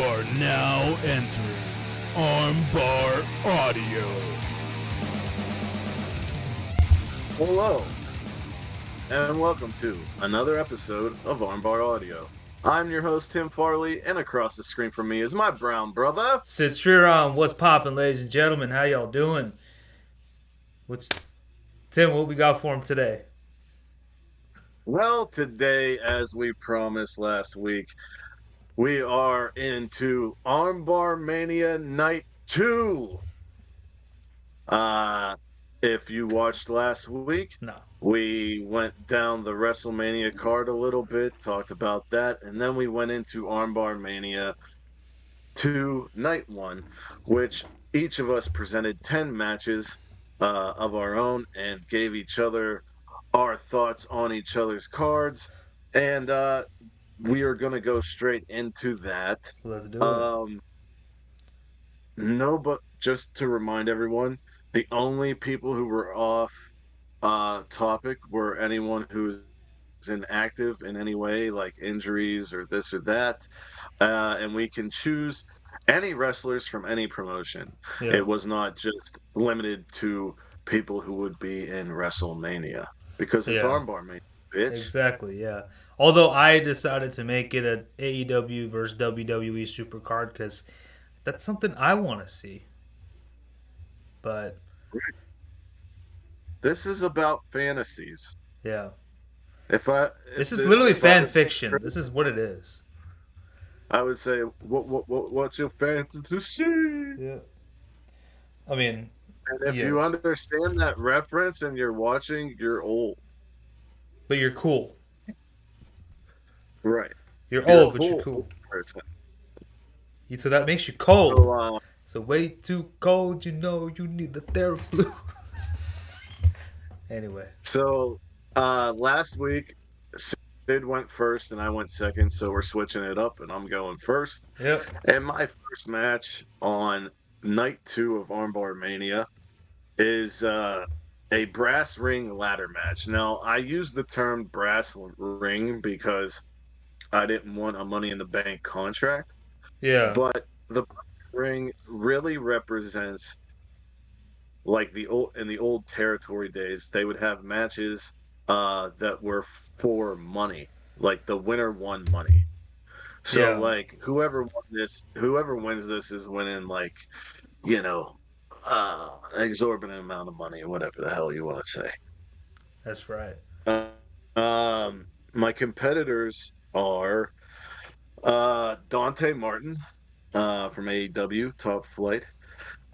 are now entering Armbar Audio. Hello, and welcome to another episode of Armbar Audio. I'm your host, Tim Farley, and across the screen from me is my brown brother. Sid Striron, what's poppin', ladies and gentlemen? How y'all doing? What's Tim? What we got for him today? Well, today, as we promised last week, we are into ArmbarMania Night 2. Uh, if you watched last week, No. we went down the WrestleMania card a little bit, talked about that, and then we went into ArmbarMania 2 Night 1, which each of us presented 10 matches of our own and gave each other our thoughts on each other's cards. And we are going to go straight into that. So let's do it. No, but just to remind everyone, the only people who were off topic were anyone who's inactive in any way, like injuries or this or that. And we can choose any wrestlers from any promotion. Yeah. It was not just limited to people who would be in WrestleMania because it's Yeah. Armbar Mania, bitch. Exactly. Yeah. Although I decided to make it an AEW versus WWE Supercard because that's something I want to see. But This is about fantasies. yeah, If I this if is the, literally if I fan was, fiction. This is what it is. I would say, what's your fantasy? Yeah. I mean, And if you yes, understand that reference and you're watching, you're old. but you're cool. Right. You're You're a old, but you're cool cool. person. So that makes you cold. So, So way too cold, you know you need the Theraflu. Anyway. last week, Sid went first and I went second, so we're switching it up and I'm going first. Yep. And my first match on night 2 of Armbar Mania is a brass ring ladder match. Now, I use the term brass ring because I didn't want a Money in the Bank contract, Yeah. but the ring really represents like the old territory days. They would have matches that were for money, like the winner won money. So Yeah. like whoever wins this is winning like you know an exorbitant amount of money, whatever the hell you want to say. That's right. Uh, my competitors are Dante Martin from AEW, Top Flight.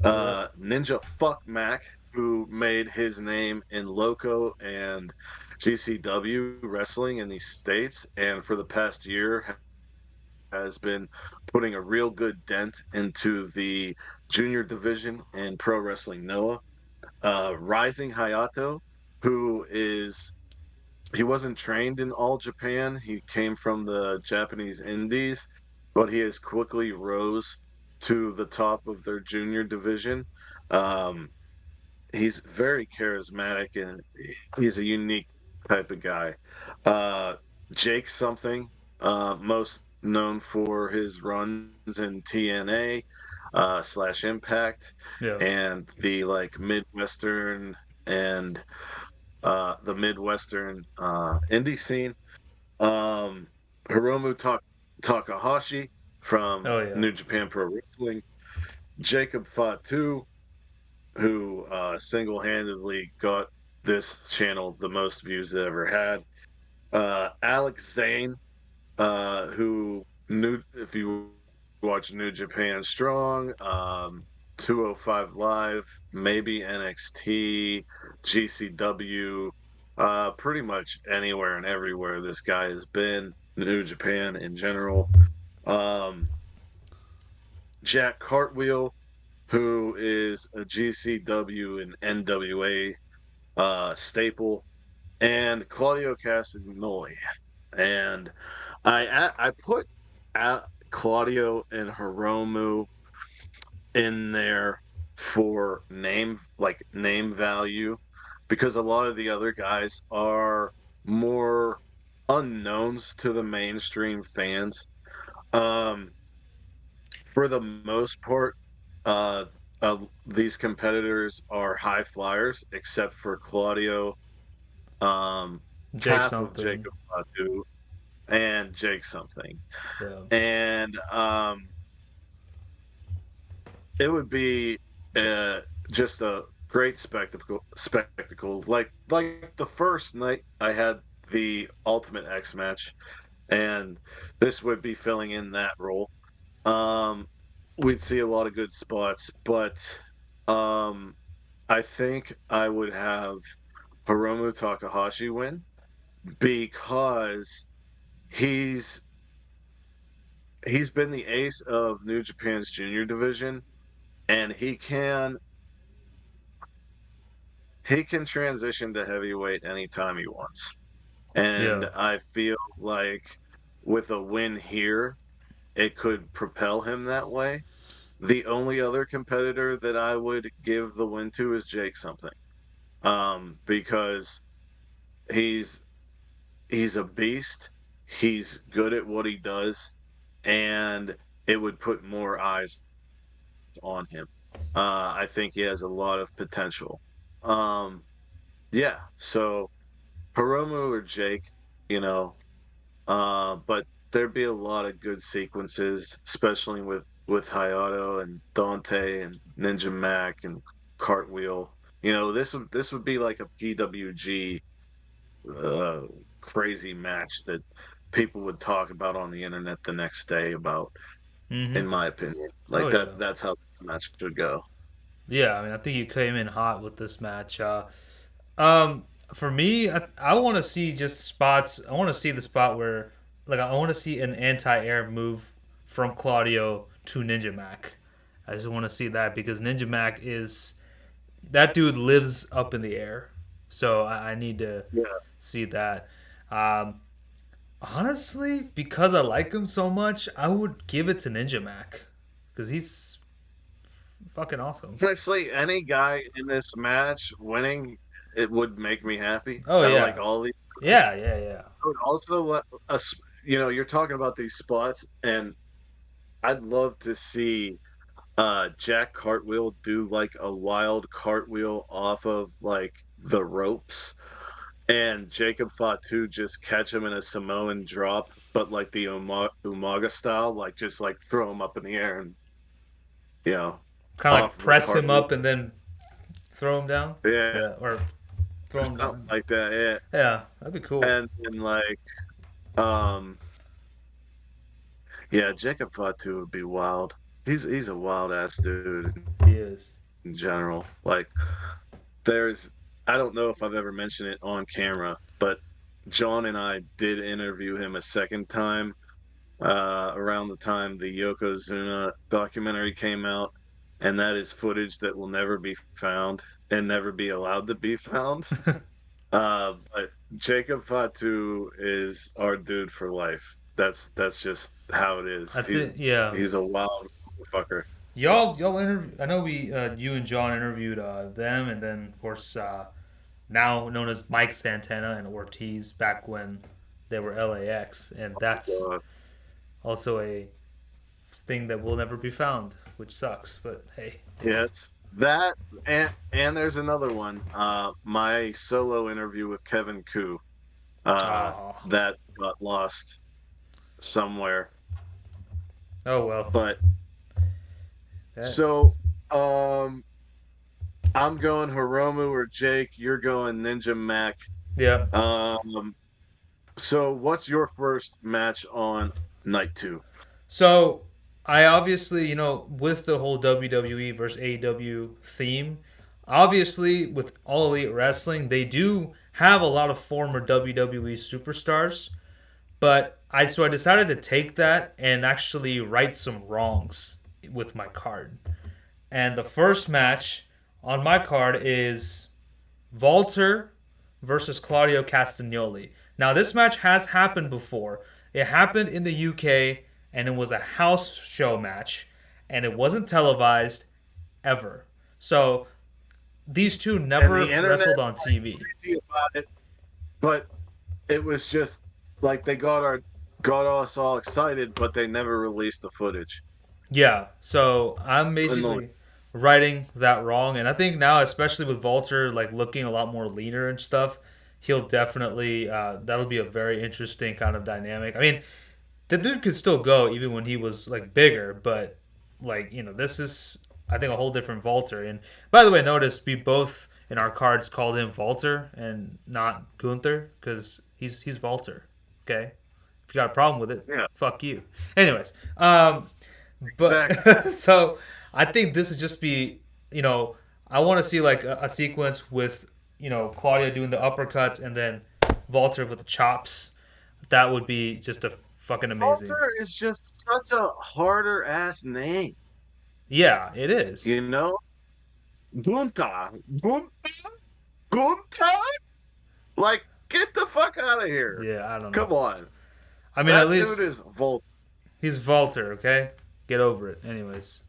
Yeah. Ninja Fuck Mac, who made his name in Loco and GCW wrestling in the States, and for the past year has been putting a real good dent into the junior division in Pro Wrestling Noah. Rising Hayato, who is he wasn't trained in All Japan. He came from the Japanese Indies, but he has quickly rose to the top of their junior division. Um, he's very charismatic and he's a unique type of guy. Uh, Jake something, most known for his runs in TNA slash Impact Yeah. and the like Midwestern and the Midwestern indie scene. Um, Hiromu Takahashi from Oh yeah. New Japan Pro Wrestling. Jacob Fatu, who single-handedly got this channel the most views it ever had. Alex Zane, who knew if you watch New Japan Strong, 205 Live, maybe NXT, GCW, pretty much anywhere and everywhere this guy has been, New Japan in general. Um, Jack Cartwheel, who is a GCW and NWA staple, and Claudio Castagnoli. And I put Claudio and Hiromu in there for name value because a lot of the other guys are more unknowns to the mainstream fans. Um, for the most part, uh, these competitors are high flyers, except for Claudio, um, Jake half of something. Jacob Fatu, and Jake something. Yeah. And it would be uh, just a great spectacle. Like the first night I had the Ultimate X match, and this would be filling in that role. Um, we'd see a lot of good spots, but um, I think I would have Hiromu Takahashi win because he's he's been the ace of New Japan's junior division, and he can transition to heavyweight anytime he wants. And Yeah. I feel like with a win here, it could propel him that way. The only other competitor that I would give the win to is Jake something. Because he's he's a beast. He's good at what he does, and it would put more eyes on him. I think he has a lot of potential. Um, yeah, so Hiromu or Jake, you know, but there'd be a lot of good sequences, especially with Hayato and Dante and Ninja Mac and Cartwheel. This would be like a PWG uh, crazy match that people would talk about on the internet the next day about, in Mm-hmm. my opinion. Oh Like yeah. that's how this match should go. Yeah. I mean, I think you came in hot with this match. Um, for me, I want to see just spots. I want to see the spot where, like, I want to see an anti-air move from Claudio to Ninja Mac. I just want to see that because Ninja Mac is that dude lives up in the air, so I need to Yeah. see that. Um, honestly, because I like him so much, I would give it to Ninja Mac because he's fucking awesome. Honestly, any guy in this match winning, it would make me happy. Oh I like yeah, all these guys. yeah, yeah, yeah. I would also let us, you're talking about these spots, and I'd love to see Jack Cartwheel do like a wild cartwheel off of like the ropes, and Jacob Fatu just catch him in a Samoan drop, but like the Umaga style, like just like throw him up in the air and you know Kind of off like of a press him cartwheel. up and then throw him down. Yeah, Yeah, or throw him something down. like that. Yeah, Yeah, that'd be cool. and like um yeah, Jacob Fatu would be wild. He's a wild ass dude He is. in general. Like there's I don't know if I've ever mentioned it on camera, but John and I did interview him a second time around the time the Yokozuna documentary came out, and that is footage that will never be found and never be allowed to be found. But Jacob Fatu is our dude for life. That's just how it is. I He's think yeah. he's a wild fucker. Y'all interview. I know we you and John interviewed them, and then of course now known as Mike Santana and Ortiz back when they were LAX, and that's Uh, also a thing that will never be found, which sucks. But hey, yes, that and there's another one. My solo interview with Kevin Koo. oh, That got lost somewhere. oh well. But so That's, um I'm going Hiromu or Jake, you're going Ninja Mac. yeah. Um so what's your first match on night 2? So I obviously, with the whole WWE versus AEW theme, obviously with All Elite Wrestling, they do have a lot of former WWE superstars. But I decided to take that and actually right some wrongs with my card. And the first match on my card is Walter versus Claudio Castagnoli. Now, this match has happened before. It happened in the UK, and it was a house show match, and it wasn't televised ever. So these two And the never internet wrestled on TV. crazy about it, but it was just like they got us all excited, but they never released the footage. Yeah, so I'm Annoying. basically righting that wrong, and I think now, especially with Walter like looking a lot more leaner and stuff, he'll definitely that'll be a very interesting kind of dynamic. I mean, the dude could still go even when he was like bigger, but like this is I think a whole different Walter. And by the way, notice we both in our cards called him Walter and not Gunther because he's Walter. Okay, if you got a problem with it, Yeah, fuck you. Anyways, exactly. but so I think this would just be, I want to see like a sequence with, Claudia doing the uppercuts and then Walter with the chops. That would be just a fucking amazing. Walter is just such a harder ass name, Yeah, it is. you know? Gunta, Gunta, Gunta. Like, get the fuck out of here. Yeah, I don't know. Come on. I mean, at That dude least is Volt. he's Walter, okay? Get over it. Anyways.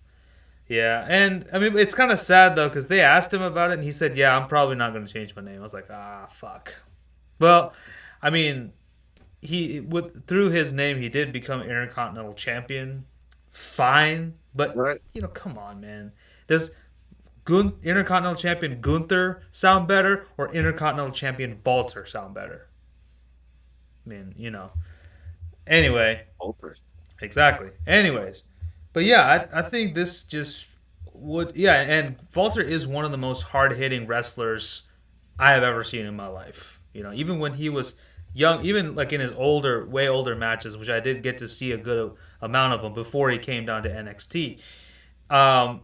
Yeah, and I mean, it's kind of sad though because they asked him about it and he said, "Yeah, I'm probably not going to change my name." I was like, "Ah, fuck." Well, I mean, he with through his name he did become Intercontinental Champion. Fine, but Right? come on, man. Does Intercontinental Champion Gunther sound better or Intercontinental Champion Walter sound better? I mean, Anyway, Walter. exactly. Anyways, but yeah, I think this just would yeah, and Walter is one of the most hard hitting wrestlers I have ever seen in my life. Even when he was young, even like in his way older matches, which I did get to see a good amount of them before he came down to NXT. Um,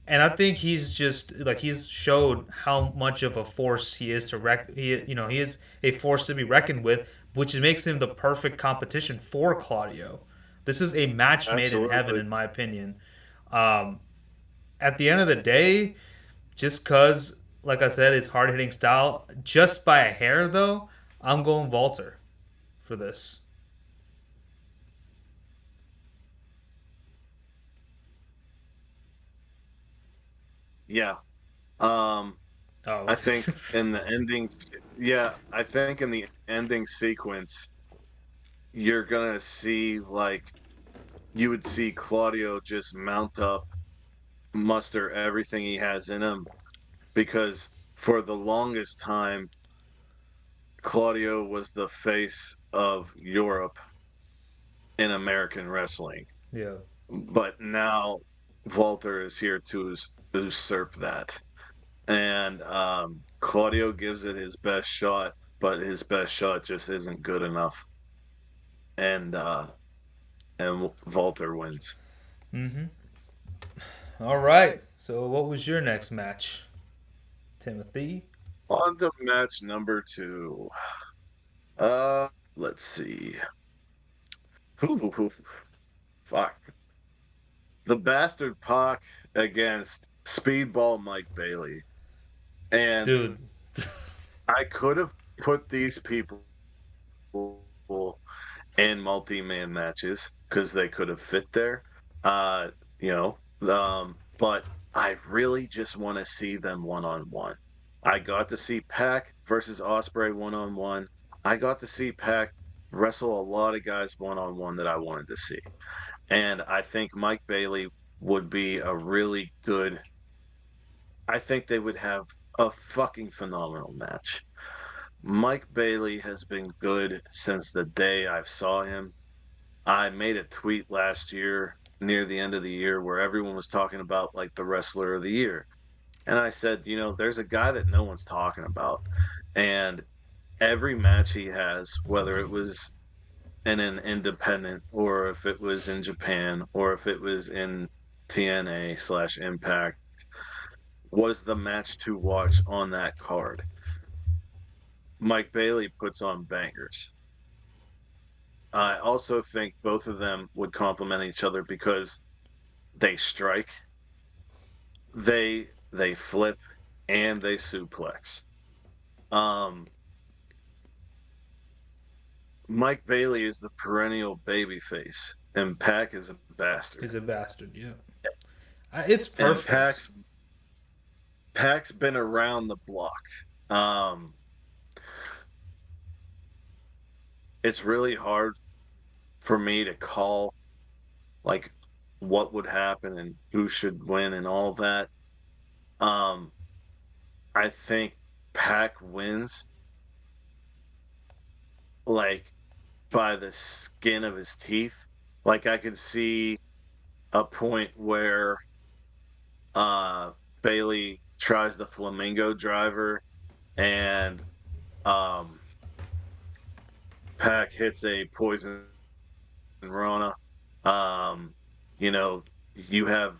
and I think he's just like he's showed how much of a force he is to he is a force to be reckoned with, which makes him the perfect competition for Claudio. This is a match made in heaven, Absolutely. in my opinion. Um, at the end of the day, just cause like I said, it's hard hitting style, just by a hair though, I'm going Walter for this. Yeah. Um, Oh, I think in the ending, yeah, I think in the ending sequence, you're gonna see like you would see Claudio just mount up, muster everything he has in him, because for the longest time, Claudio was the face of Europe in American wrestling. yeah. But now Walter is here to usurp that. And Claudio gives it his best shot, but his best shot just isn't good enough. And Walter wins. Mm-hmm. All right. So, what was your next match, Timothy? On to match number two. Uh, let's see. Ooh, fuck. The Bastard Pac against Speedball Mike Bailey. And Dude. I could have put these people in multi-man matches because they could have fit there. Uh, but I really just want to see them one-on-one. I got to see Pac versus Osprey one-on-one. I got to see Pac wrestle a lot of guys one-on-one that I wanted to see. And I think Mike Bailey would be a really good. I think they would have a fucking phenomenal match. Mike Bailey has been good since the day I saw him. I made a tweet last year near the end of the year where everyone was talking about like the wrestler of the year. And I said, there's a guy that no one's talking about. And every match he has, whether it was in an independent or if it was in Japan or if it was in TNA/Impact, was the match to watch on that card. Mike Bailey puts on bangers. I also think both of them would complement each other because they strike, they flip, and they suplex. Um, Mike Bailey is the perennial baby face, and Pac is a bastard. He's a bastard, yeah. It's And perfect. Pac's been around the block. Um, it's really hard for me to call like what would happen and who should win and all that. Um, I think Pac wins like by the skin of his teeth. Like I could see a point where uh Bailey tries the flamingo driver and um Pac hits a poison Rana. Um, you know, you have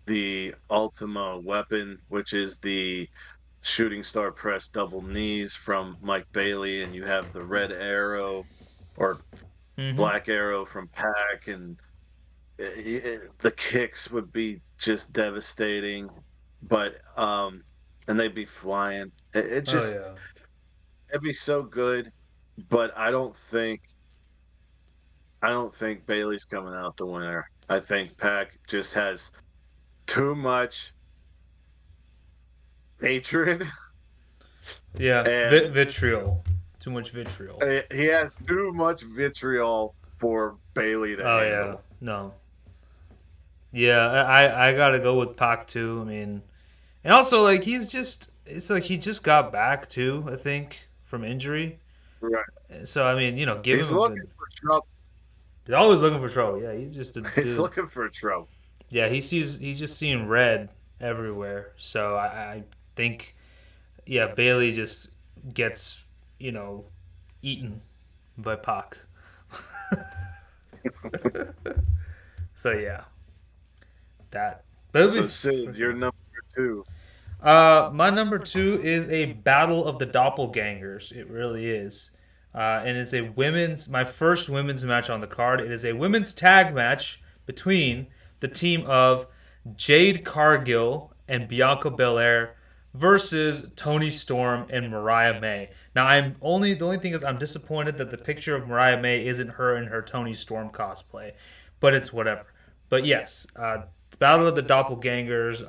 the Ultima weapon, which is the shooting star press double knees from Mike Bailey, and you have the red arrow or Mm-hmm. black arrow from Pac, and the kicks would be just devastating. But and they'd be flying. It Oh just yeah. it'd be so good. But I don't think Bailey's coming out the winner. I think Pac just has too much hatred Yeah. and Vitriol. Too much vitriol. he has too much vitriol for Bailey to Oh yeah. handle. No. Yeah, I gotta go with Pac too. I mean, and also like it's like he just got back too. I think from injury. Right. So I mean, give He's him a looking good. for trouble. He's always looking for trouble. Yeah, he's just a He's dude. looking for trouble. Yeah, he's just seeing red everywhere. So I think Bailey just gets eaten by Pac. So yeah, that would be So Sid, you're number two. My number two is a battle of the doppelgangers. It really is. And it's a my first women's match on the card. It is a women's tag match between the team of Jade Cargill and Bianca Belair versus Tony Storm and Mariah May. Now, the only thing is I'm disappointed that the picture of Mariah May isn't her in her Tony Storm cosplay, but it's whatever. But yes, Battle of the Doppelgangers.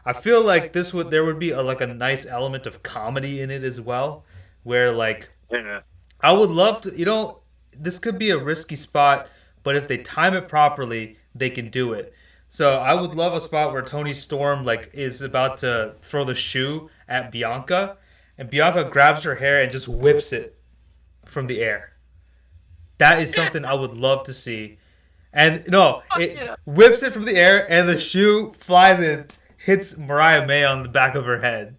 I feel like there would be like a nice element of comedy in it as well, where like Yeah. I would love to, this could be a risky spot, but if they time it properly, they can do it. So I would love a spot where Tony Storm like is about to throw the shoe at Bianca, and Bianca grabs her hair and just whips it from the air. That is something I would love to see. And no, it whips it from the air, and the shoe flies and hits Mariah May on the back of her head.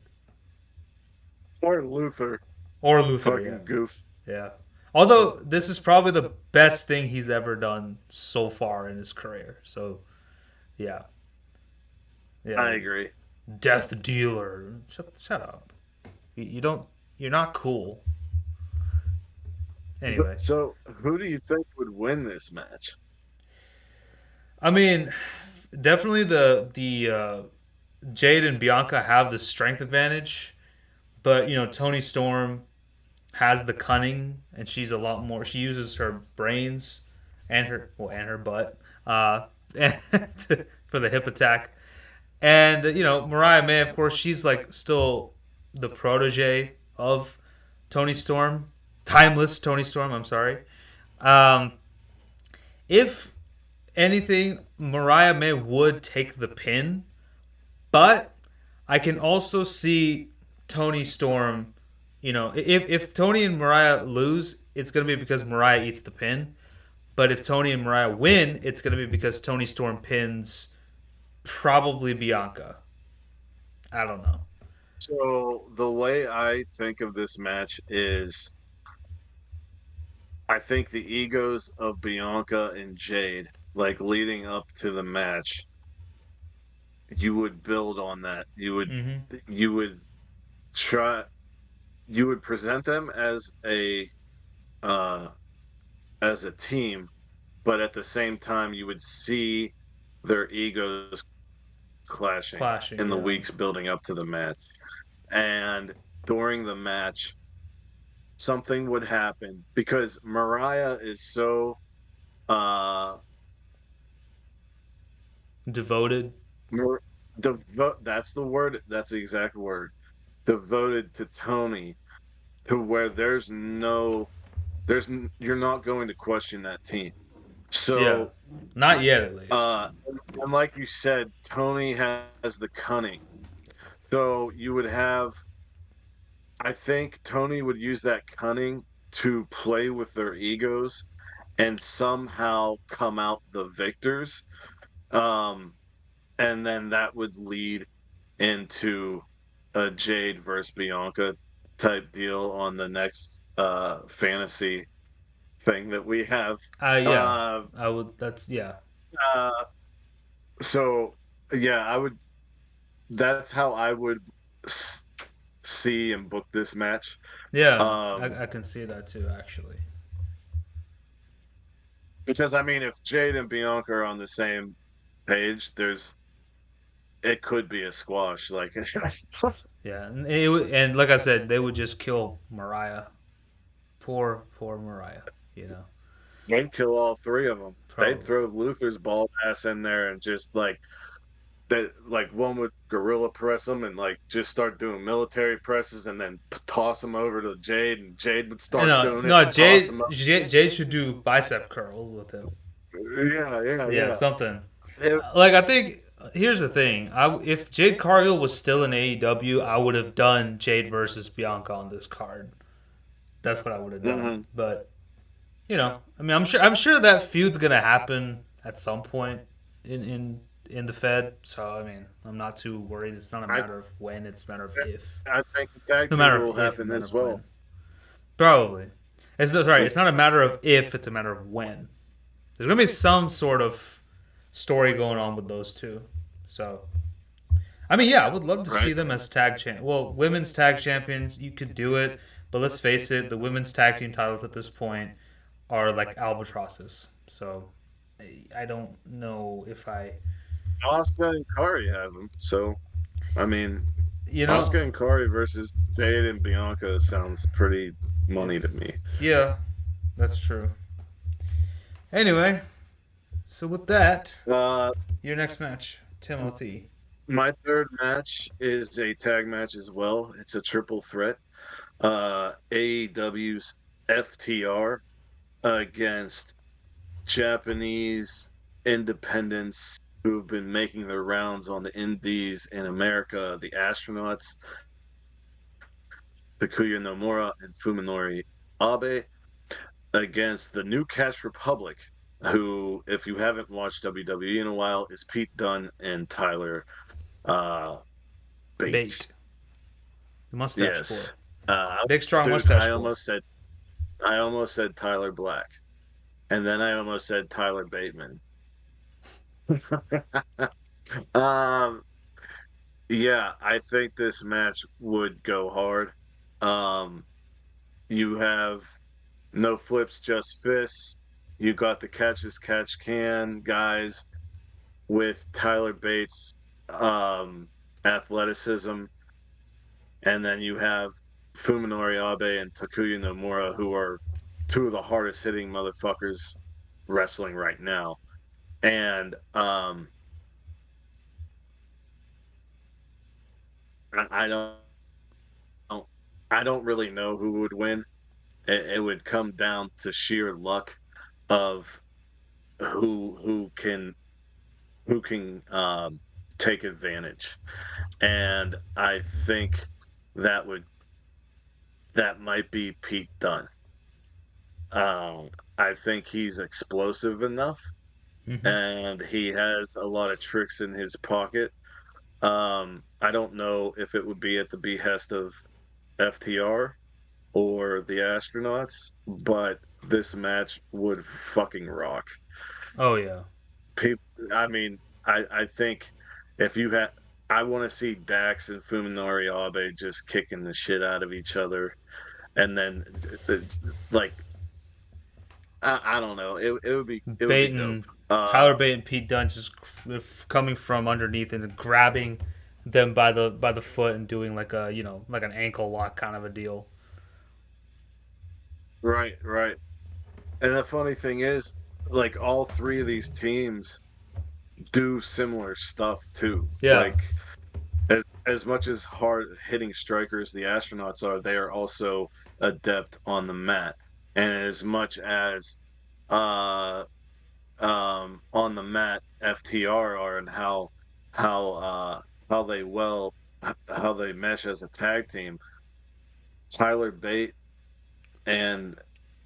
Or Luther. Or Luther, Fucking yeah. goof. Yeah. Although this is probably the best thing he's ever done so far in his career. So, yeah. Yeah. I agree. Death dealer. Shut up. You don't. You're not cool. Anyway. So who do you think would win this match? I mean, definitely the Jade and Bianca have the strength advantage, but Tony Storm has the cunning, and she's a lot more. She uses her brains and her butt for the hip attack. And Mariah May, of course, she's like still the protege of Tony Storm, timeless Tony Storm. I'm sorry. Um, if anything, Mariah May would take the pin, but I can also see Tony Storm. If Tony and Mariah lose, it's going to be because Mariah eats the pin. But if Tony and Mariah win, it's going to be because Tony Storm pins probably Bianca. I don't know. So the way I think of this match is I think the egos of Bianca and Jade, like leading up to the match, you would build on that. Mm-hmm. You would try you would present them uh as a team, but at the same time you would see their egos clashing Clashing, in the yeah. weeks building up to the match. And during the match, something would happen because Mariah is so uh Devoted. that's the word, that's the exact word. Devoted to Tony to where you're not going to question that team. Yeah. So Not yet, at least. And like you said, Tony has the cunning. So you would have, I think Tony would use that cunning to play with their egos and somehow come out the victors. Um, and then that would lead into a Jade versus Bianca type deal on the next fantasy thing that we have. Yeah, Uh, I would. That's yeah, uh, so yeah, I would. That's how I would s- see and book this match. yeah. Um, I can see that too, actually. because I mean, if Jade and Bianca are on the same page, it could be a squash. Like, Yeah, and like I said, they would just kill Mariah. Poor Mariah. You know, they'd kill all three of them. They'd probably. throw Luther's bald ass in there and just like that, like one would gorilla press him and like just start doing military presses and then toss him over to Jade and Jade would And start doing it no, and toss him up. Jade should do bicep curls with him. Yeah, yeah, Yeah, yeah. something. It, Like I think here's the thing. If Jade Cargill was still in AEW, I would have done Jade versus Bianca on this card. That's what I would have done. mhm. But I mean, I'm sure that feud's gonna happen at some point in the Fed. So I mean, I'm not too worried. It's not a I matter of when; it's a matter of if. I think the tag No team matter of will if, a happen matter as of well. when. Probably. It's sorry. Like, It's not a matter of if; it's a matter of when. There's gonna be some sort of story going on with those two. So I mean, yeah, I would love to see right? them as tag champ. Well, women's tag champions, you could do it, but let's face it, the women's tag team titles at this point are like albatrosses. So I don't know if I, Oscar and Kari have them. So, I mean, you know, Oscar and Kari versus Jade and Bianca sounds pretty money to it's me. yeah, that's true. Anyway, so with that, Uh, your next match, Timothy. my third match is a tag match as well. It's a triple threat. AEW's FTR against Japanese independents who've been making their rounds on the indies in America, the Astronauts, Takuya Nomura and Fuminori Abe, against the New Cash Republic, who, if you haven't watched WWE in a while, is Pete Dunne and Tyler uh, Bate. Bait. The mustache boy. Yes. Uh, Big strong dude, mustache boy. I almost said Tyler Black, and then I almost said Tyler Bateman. um, yeah, I think this match would go hard. Um, you have no flips, just fists. You got the catch as catch can guys with Tyler Bates' athleticism, and then you have Fuminori Abe and Takuya Nomura, who are two of the hardest hitting motherfuckers wrestling right now. And I don't I don't really know who would win. It would come down to sheer luck of who can take advantage. And I think that would that might be Pete Dunne. I think he's explosive enough, Mm-hmm. and he has a lot of tricks in his pocket. I don't know if it would be at the behest of FTR or the Astronauts, but this match would fucking rock. Oh yeah. People, I mean, I think if you had, I want to see Dax and Fuminori Abe just kicking the shit out of each other, and then like I don't know, it would be Bait dope. and Tyler Bate and Pete Dunne just coming from underneath and grabbing them by the foot and doing like a like an ankle lock kind of a deal. Right, right. And the funny thing is, like all three of these teams do similar stuff too. Yeah. Like as much as hard hitting strikers the astronauts are, they are also adept on the mat. And as much as uh on the mat FTR are and how how they how they mesh as a tag team. Tyler Bate and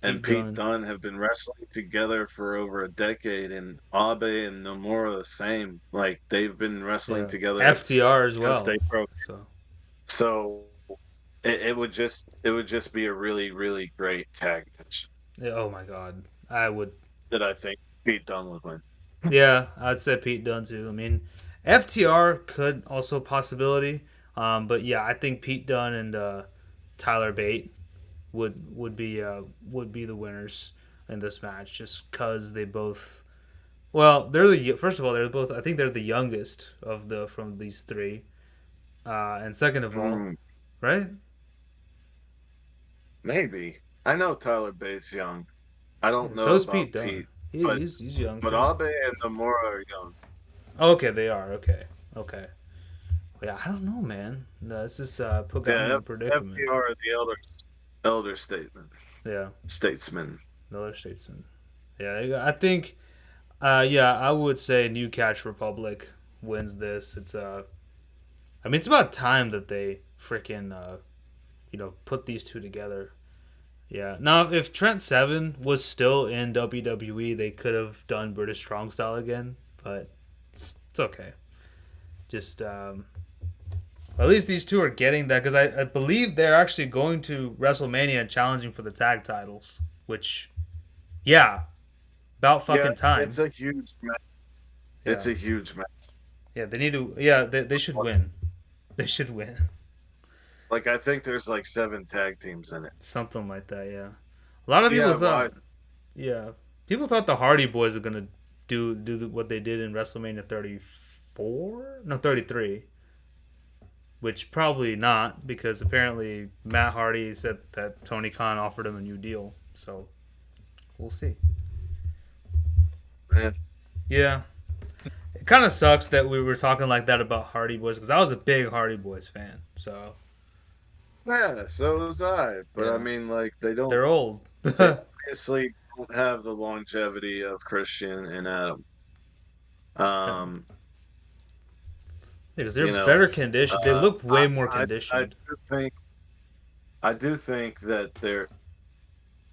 Pete Pete Dunne. Dunne have been wrestling together for over a decade, and Abe and Nomura the same. Like they've been wrestling Yeah. together FTR as since well. they broke. So So it would just be a really great tag match yeah, oh my god, I would. that I think Pete Dunne would win. Yeah, I'd say Pete Dunne too. I mean, FTR could also a possibility. But yeah, I think Pete Dunne and Tyler Bate would be the winners in this match, just because they both. Well, they're the first of all, they're both. I think they're the youngest of the from these three, and second of all, Mm, right? maybe I know Tyler Bate's young. I don't So know is Pete about Dunne. Pete, but He's young but too. Abe and Nomura are young. Okay, they are okay. Okay. Yeah, I don't know, man. No, this is got me in Yeah, a predicament. FTR are the elder Yeah, statesman. another statesman. Yeah, I think. Yeah, I would say New Catch Republic wins this. I mean, it's about time that they freaking put these two together. Yeah. Now, if Trent Seven was still in WWE, they could have done British Strong Style again, but it's okay. Just at least these two are getting that because I believe they're actually going to WrestleMania challenging for the tag titles, which yeah, about Yeah, fucking time. it's a huge match. It's Yeah. a huge match. Yeah, they need to. Yeah, they should win. They should win. Like I think there's like 7 tag teams in it. Something like that, yeah. A lot of people Yeah, thought, why? yeah, people thought the Hardy Boys were gonna what they did in WrestleMania 34, no 33, which probably not because apparently Matt Hardy said that Tony Khan offered him a new deal, so we'll see. Man. Yeah, it kind of sucks that we were talking like that about Hardy Boys because I was a big Hardy Boys fan, so Yeah, so was I. But I yeah, mean, like they're old. they Yeah, obviously don't have the longevity of Christian and Adam. Um, because they're you know, better conditioned. They uh, look I, way more I conditioned. do think I do think that there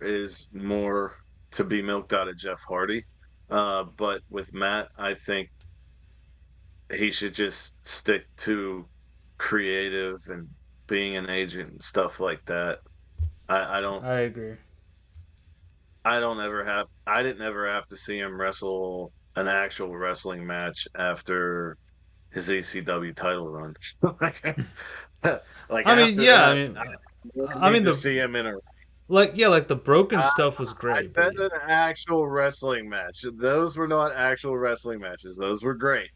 is more to be milked out of Jeff Hardy. But with Matt, I think he should just stick to creative and being an agent and stuff like that. I don't I agree. I didn't ever have to see him wrestle an actual wrestling match after his ECW title run. like, like I mean, after yeah. that, I didn't I need mean to the see him in a like the broken I, stuff was I great, but said an actual wrestling match. Those were not actual wrestling matches. Those were great.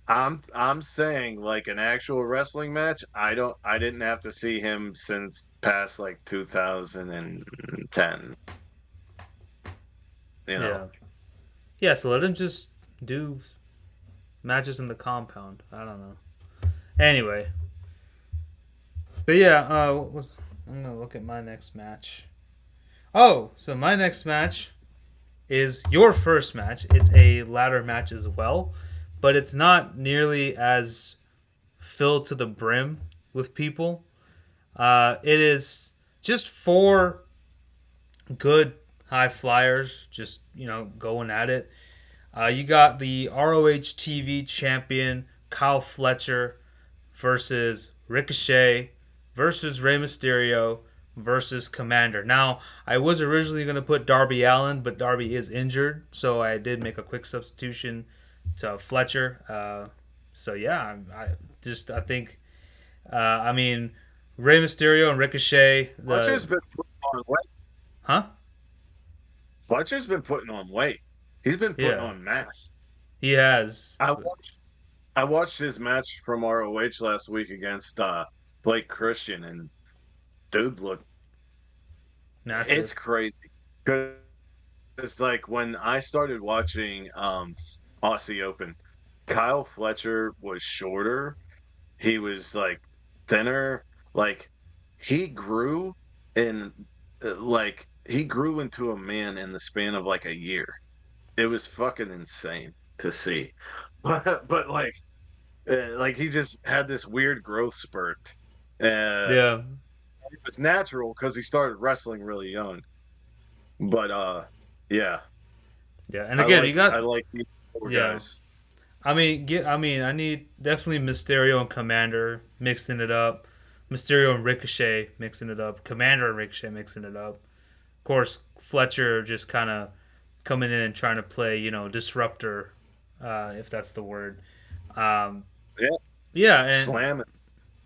I'm saying like an actual wrestling match. I didn't have to see him since past like 2010. You know. yeah, yeah. So let him just do matches in the compound. I don't know. Anyway, but yeah. What was I'm gonna look at my next match. Oh, so my next match is your first match. It's a ladder match as well, but it's not nearly as filled to the brim with people. It is just four good high flyers, just going at it. You got the ROH TV champion Kyle Fletcher versus Ricochet versus Rey Mysterio versus Commander. Now, I was originally going to put Darby Allen, but Darby is injured, so I did make a quick substitution to Fletcher. So yeah, I think I mean Rey Mysterio and Ricochet. Fletcher's been putting on weight. Huh? Fletcher's been putting on weight. He's been putting Yeah, on mass. he has. I watched I watched his match from ROH last week against Blake Christian, and dude, look, it's Massive. crazy. Because it's like when I started watching Aussie Open, Kyle Fletcher was shorter. He was like thinner. Like he grew in like he grew into a man in the span of like a year. it was fucking insane to see. But like he just had this weird growth spurt. Yeah, It was natural because he started wrestling really young. But yeah, yeah. And again, you I got like these four yeah. guys. I need definitely Mysterio and Commander mixing it up. Mysterio and Ricochet mixing it up. Commander and Ricochet mixing it up. Of course, Fletcher just kind of coming in and trying to play, disruptor, if that's the word. Um, Yeah, yeah, and slamming,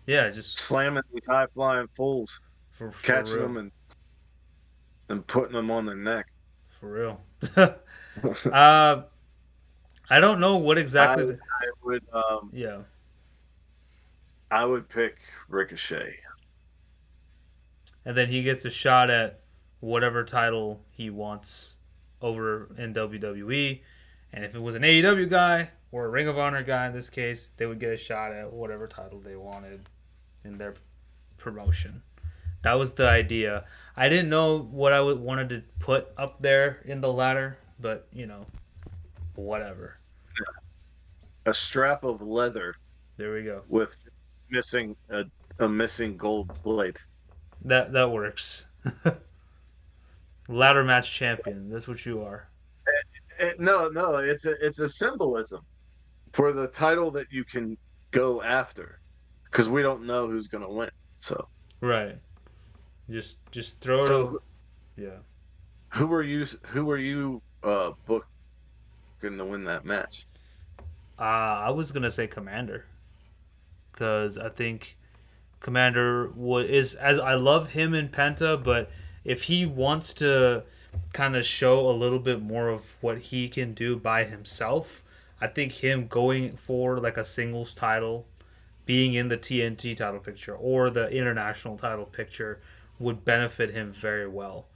yeah, just slamming these high flying fools, for catching real, them and putting them on their neck. for real. uh, I don't know what I exactly. I would Yeah, I would pick Ricochet. and then he gets a shot at whatever title he wants over in WWE. And if it was an AEW guy or a Ring of Honor guy in this case, they would get a shot at whatever title they wanted in their promotion. That was the idea. I didn't know what I would wanted to put up there in the ladder, but whatever. A strap of leather There we go. with missing a missing gold plate. That works. Ladder match champion. That's what you are. No, no, it's a symbolism for the title that you can go after because we don't know who's gonna win. Right. Just throw it over. So Yeah. who are you booking to win that match? I was gonna say Commander because I think Commander is as I love him in Penta, but if he wants to kind of show a little bit more of what he can do by himself, I think him going for like a singles title, being in the TNT title picture or the international title picture would benefit him very well.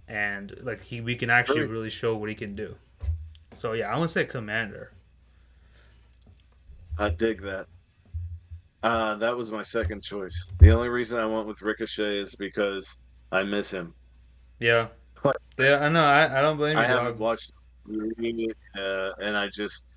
And like we can actually Really, really show what he can do. So yeah, I want to say Commander. I dig that. That was my second choice. The only reason I went with Ricochet is because I miss him. Yeah, Like, yeah, I know. I don't blame I you, haven't dog. watched and I just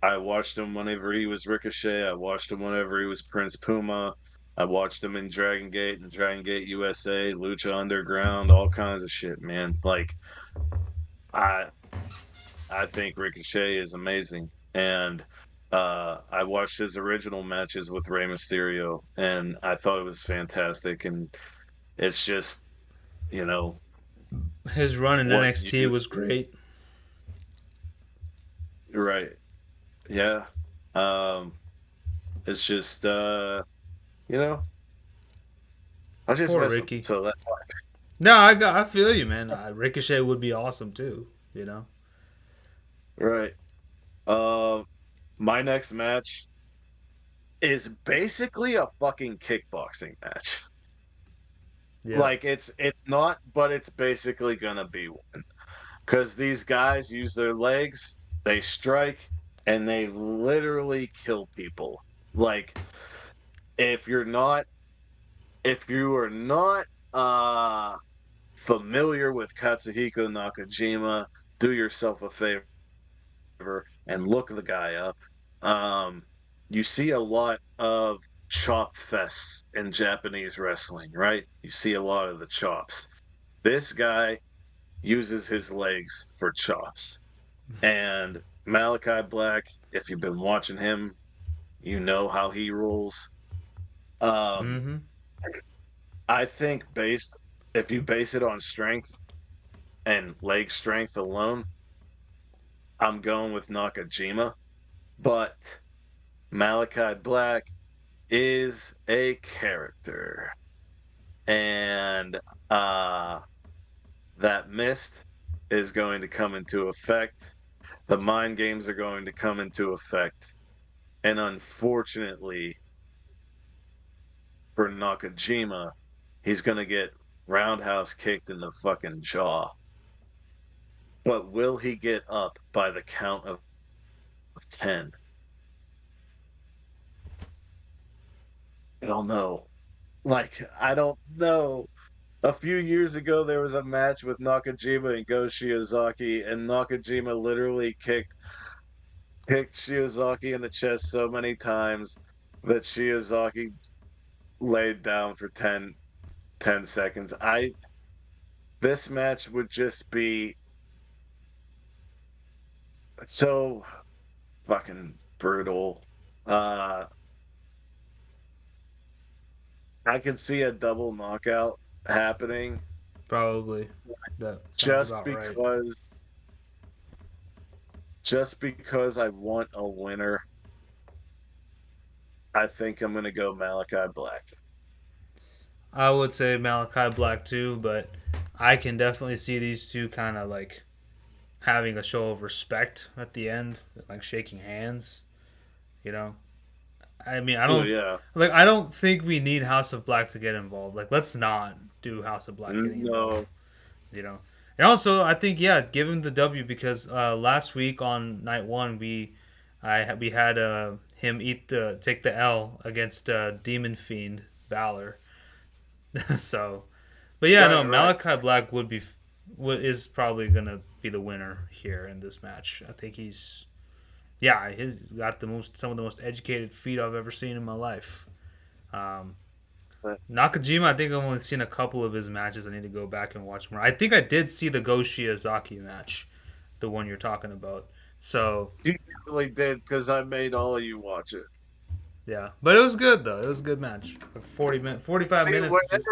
I watched him whenever he was Ricochet. I watched him whenever he was Prince Puma. I watched him in Dragon Gate and Dragon Gate USA, Lucha Underground, all kinds of shit, man. Like I I think Ricochet is amazing. And I watched his original matches with Rey Mysterio and I thought it was fantastic. And it's just, you know, His run in what NXT you was great. right. Yeah. Um, it's just you know, I just Poor miss him. Ricky. So that's why. No, I feel you, man. Ricochet would be awesome too. You know. Right. Uh, my next match is basically a fucking kickboxing match. Yeah. Like it's not, but it's basically gonna be one. Because these guys use their legs, they strike, and they literally kill people. Like if you're not if you are not familiar with Katsuhiko Nakajima, do yourself a favor and look the guy up. Um, you see a lot of chop fests in Japanese wrestling, right? You see a lot of the chops. This guy uses his legs for chops. And Malachi Black, if you've been watching him, you know how he rolls. Um, Mm-hmm. I think if you base it on strength and leg strength alone, I'm going with Nakajima. But Malachi Black is a character. And that mist is going to come into effect. The mind games are going to come into effect. And unfortunately for Nakajima, he's going to get roundhouse kicked in the fucking jaw. But will he get up by the count of 10? I don't know. Like, I don't know. A few years ago, there was a match with Nakajima and Go Shiozaki, and Nakajima literally kicked Shiozaki in the chest so many times that Shiozaki laid down for 10 seconds. This match would just be so fucking brutal. Uh, I could see a double knockout happening Probably. That sounds just about right. because I want a winner. I think I'm gonna go Malachi Black. I would say Malachi Black too, but I can definitely see these two kind of like having a show of respect at the end, like shaking hands. You know, I mean, Oh yeah. I don't think we need House of Black to get involved. Like, let's not do House of Black getting involved. No. You know, and also I think yeah, give him the W because last week on night one we had him take the L against Demon Fiend Balor. So, but yeah, no, Right, right. Malachi Black is probably gonna be the winner here in this match. I think he's got some of the most educated feet I've ever seen in my life. Um, Nakajima, I think I've only seen a couple of his matches. I need to go back and watch more. I think I did see the Go Shiozaki match, the one you're talking about. So You really did because I made all of you watch it. yeah, but it was good though. It was a good match. Like 45 Hey, minutes. Just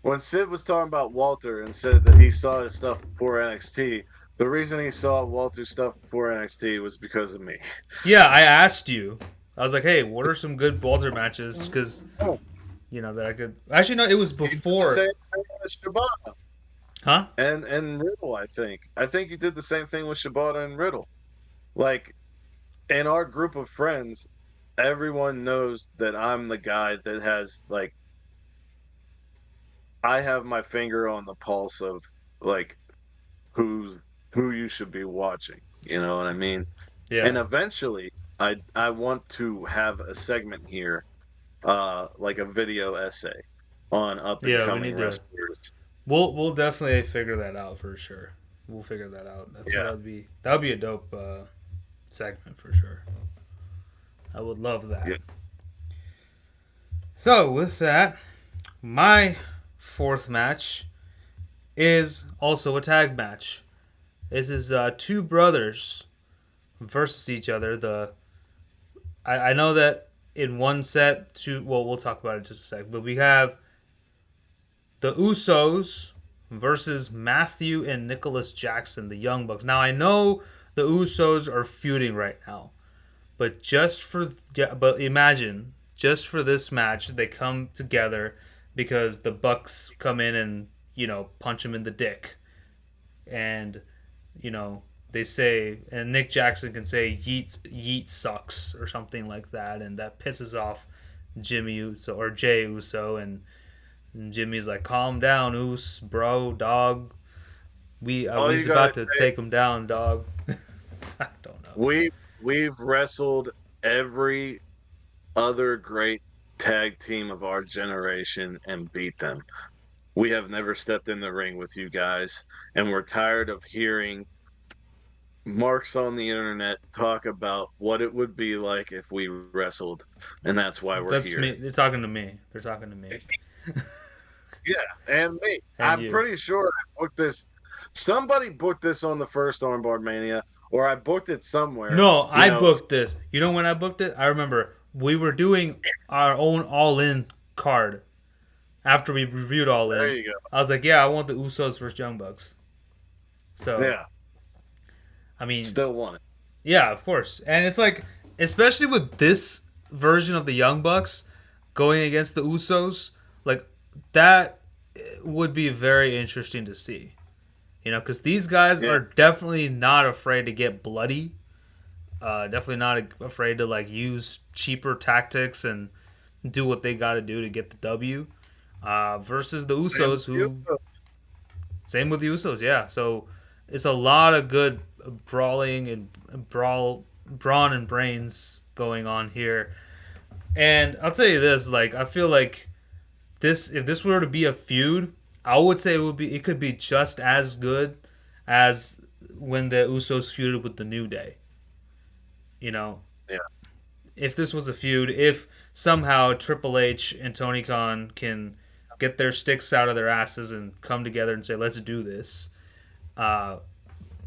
when Sid was talking about Walter and said that he saw his stuff before NXT, the reason he saw Walter's stuff before NXT was because of me. yeah, I asked you. I was like, hey, what are some good Walter matches? Because that I could actually no, it was He did the before, same thing with Shibata huh? and Riddle. I think you did the same thing with Shibata and Riddle. Like in our group of friends, everyone knows that I'm the guy that has like I have my finger on the pulse of like who who you should be watching. You know what I mean? And Yeah, eventually, I want to have a segment here, like a video essay on up and yeah. We coming need to. wrestlers. We'll definitely figure that out for sure. We'll figure that out. I think Yeah, that would be a dope segment for sure. I would love that. yeah. So with that, my fourth match is also a tag match. This is two brothers versus each other. I know that in one set, two. Well, we'll talk about it in just a sec. But we have the Usos versus Matthew and Nicholas Jackson, the Young Bucks. Now I know the Usos are feuding right now, but imagine just for this match they come together because the Bucks come in and punch him in the dick, and you know they say, and Nick Jackson can say yeet sucks or something like that, and that pisses off Jimmy Uso or Jay Uso, and Jimmy's like, calm down, Us, bro, dog. All We's you gotta about to say, take him down, dog. I don't know. we've wrestled every other great tag team of our generation and beat them. We have never stepped in the ring with you guys, and we're tired of hearing marks on the internet talk about what it would be like if we wrestled, and that's why we're That's here. me. They're talking to me. They're talking to me Yeah, and me. and I'm you. pretty sure I booked this. Somebody booked this on the first Armbar Mania, or I booked it somewhere. No, You I know, booked this. You know when I booked it? I remember we were doing our own All In card after we reviewed All there In. you I was like, yeah, I want the Usos versus Young Bucks. go. So Yeah, I mean, still want it. yeah, of course. And it's like, especially with this version of the Young Bucks going against the Usos, like that would be very interesting to see. Because these guys Yeah, are definitely not afraid to get bloody. Definitely not afraid to like use cheaper tactics and do what they got to do to get the W. Versus the same Usos, with you. who same with the Usos, yeah. So it's a lot of good brawling and brawn and brains going on here. And I'll tell you this, like I feel like if this were to be a feud, I would say it could be just as good as when the Usos feuded with the New Day. You know, Yeah. if this was a feud, if somehow Triple H and Tony Khan can get their sticks out of their asses and come together and say, "Let's do this," uh,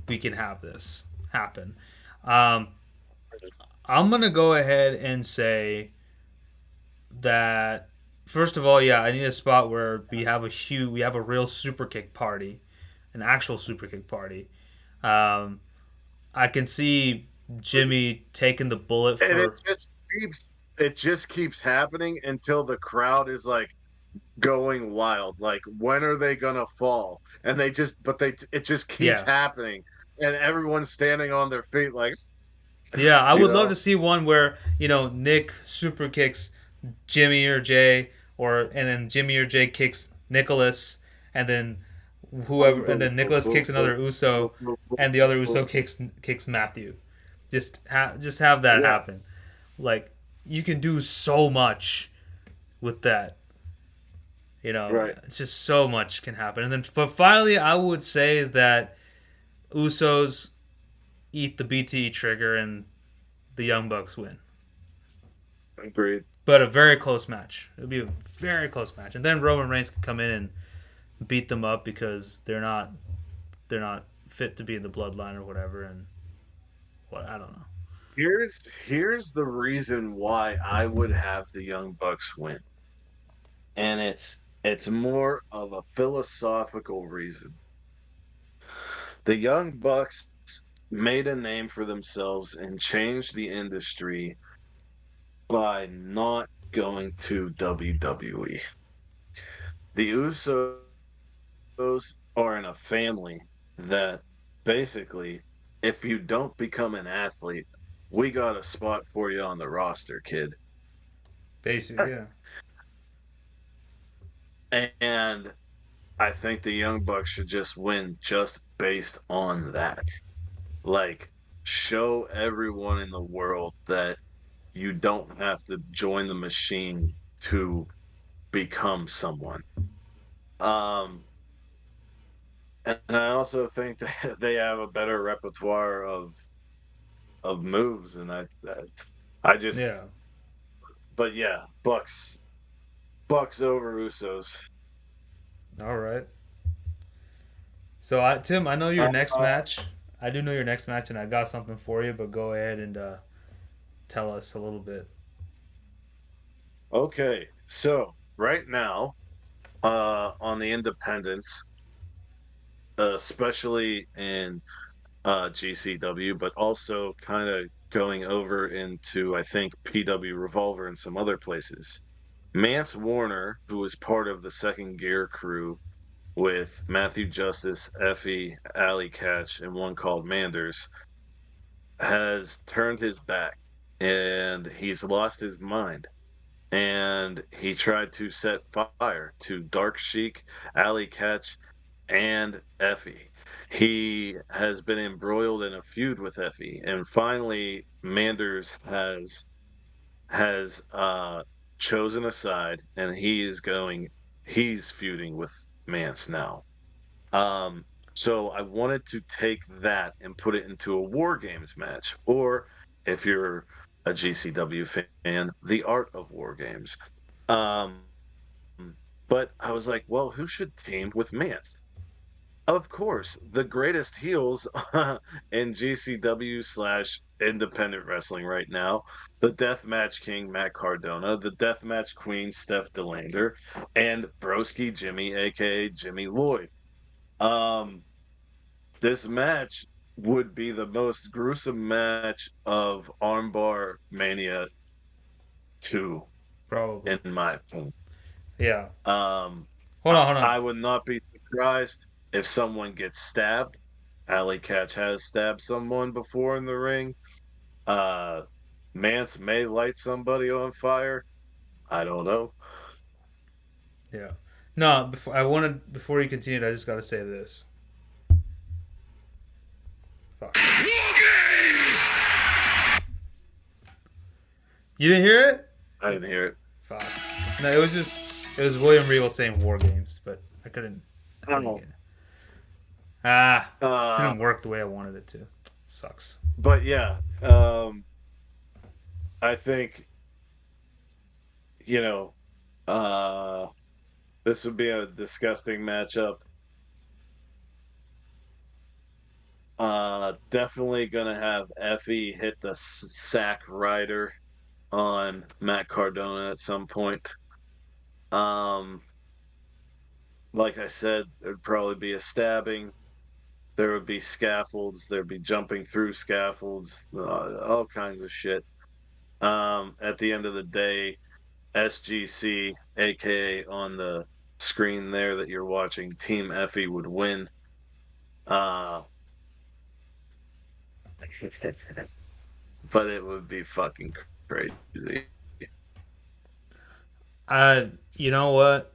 we can have this happen. Um, I'm gonna go ahead and say that first of all, yeah, I need a spot where we have a real super kick party, an actual super kick party. Um, I can see Jimmy taking the bullet And for it just keeps happening until the crowd is like going wild. Like, when are they gonna fall? And it just keeps yeah. happening, and everyone's standing on their feet, like, Yeah, I you would love to know, see one where Nick super kicks Jimmy or Jay, and then Jimmy or Jay kicks Nicholas, and then and then Nicholas kicks another Uso, and the other Uso kicks Matthew. Just have that yeah, happen. Like you can do so much with that. right. It's just so much can happen. And then, but finally, I would say that Usos eat the BTE trigger and the Young Bucks win. Agreed. But a very close match. It would be a very close match, and then Roman Reigns can come in and beat them up because they're not fit to be in the bloodline or whatever. And what I don't know. Here's the reason why I would have the Young Bucks win, and it's more of a philosophical reason. The Young Bucks made a name for themselves and changed the industry by not going to WWE. The Usos are in a family that basically, if you don't become an athlete, we got a spot for you on the roster, kid. Basically, yeah. And I think the Young Bucks should just win just based on that. Like, show everyone in the world that you don't have to join the machine to become someone. Um, and I also think that they have a better repertoire of moves, and I just, Yeah. but yeah, Bucks over Usos. All right. So, Tim, I know your next Uh, match. I do know your next match, and I got something for you. But go ahead and tell us a little bit. okay, so right now, on the independents, especially in GCW, but also kind of going over into, I think, PW Revolver and some other places. Mance Warner, who was part of the second gear crew with Matthew Justice, Effie, Alley Catch, and one called Manders, has turned his back and he's lost his mind. And he tried to set fire to Dark Sheik, Alley Catch, and Effie. He has been embroiled in a feud with Effie, and finally Manders has chosen a side, and he's feuding with Mance now. Um, so I wanted to take that and put it into a War Games match, or if you're a GCW fan, the Art of War Games. Um, but I was like, well, who should team with Mance? Of course, the greatest heels in GCW/independent wrestling right now, the Deathmatch King Matt Cardona, the Deathmatch Queen Steph Delander, and Broski Jimmy, aka Jimmy Lloyd. Um, this match would be the most gruesome match of Armbar Mania 2, Probably. in my opinion. Yeah. Um, Hold on. Hold on. I would not be surprised if someone gets stabbed. Alley Catch has stabbed someone before in the ring. Uh, Mance may light somebody on fire. I don't know. Yeah. No. Before you continue, I just got to say this. Fuck. You didn't hear it? I didn't hear it. Fuck. No, it was just It was William Regal saying War Games, but I couldn't Oh. get it. Ah, Uh, didn't work the way I wanted it to. Sucks. but yeah, I think you know, uh, this would be a disgusting matchup. Definitely gonna have Effie hit the sack rider on Matt Cardona at some point. Um, like I said, there'd probably be a stabbing. There would be scaffolds. There'd be jumping through scaffolds. All kinds of shit. At the end of the day, SGC, aka on the screen there that you're watching, Team Effie would win. Uh, but it would be fucking crazy. You know what?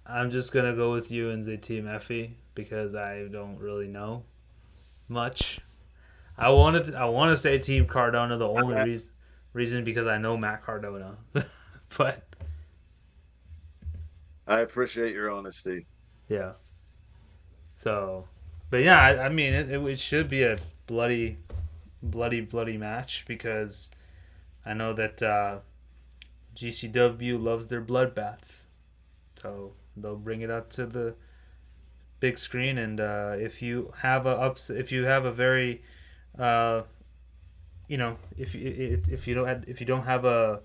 I'm just gonna go with you and say Team Effie because I don't really know much. I want to say Team Cardona. The only reason because I know Matt Cardona, but I appreciate your honesty. yeah. So, but yeah, I mean, it should be a bloody, bloody match because I know that GCW loves their bloodbaths. So they'll bring it up to the big screen, and if you have a very, uh, if you don't have a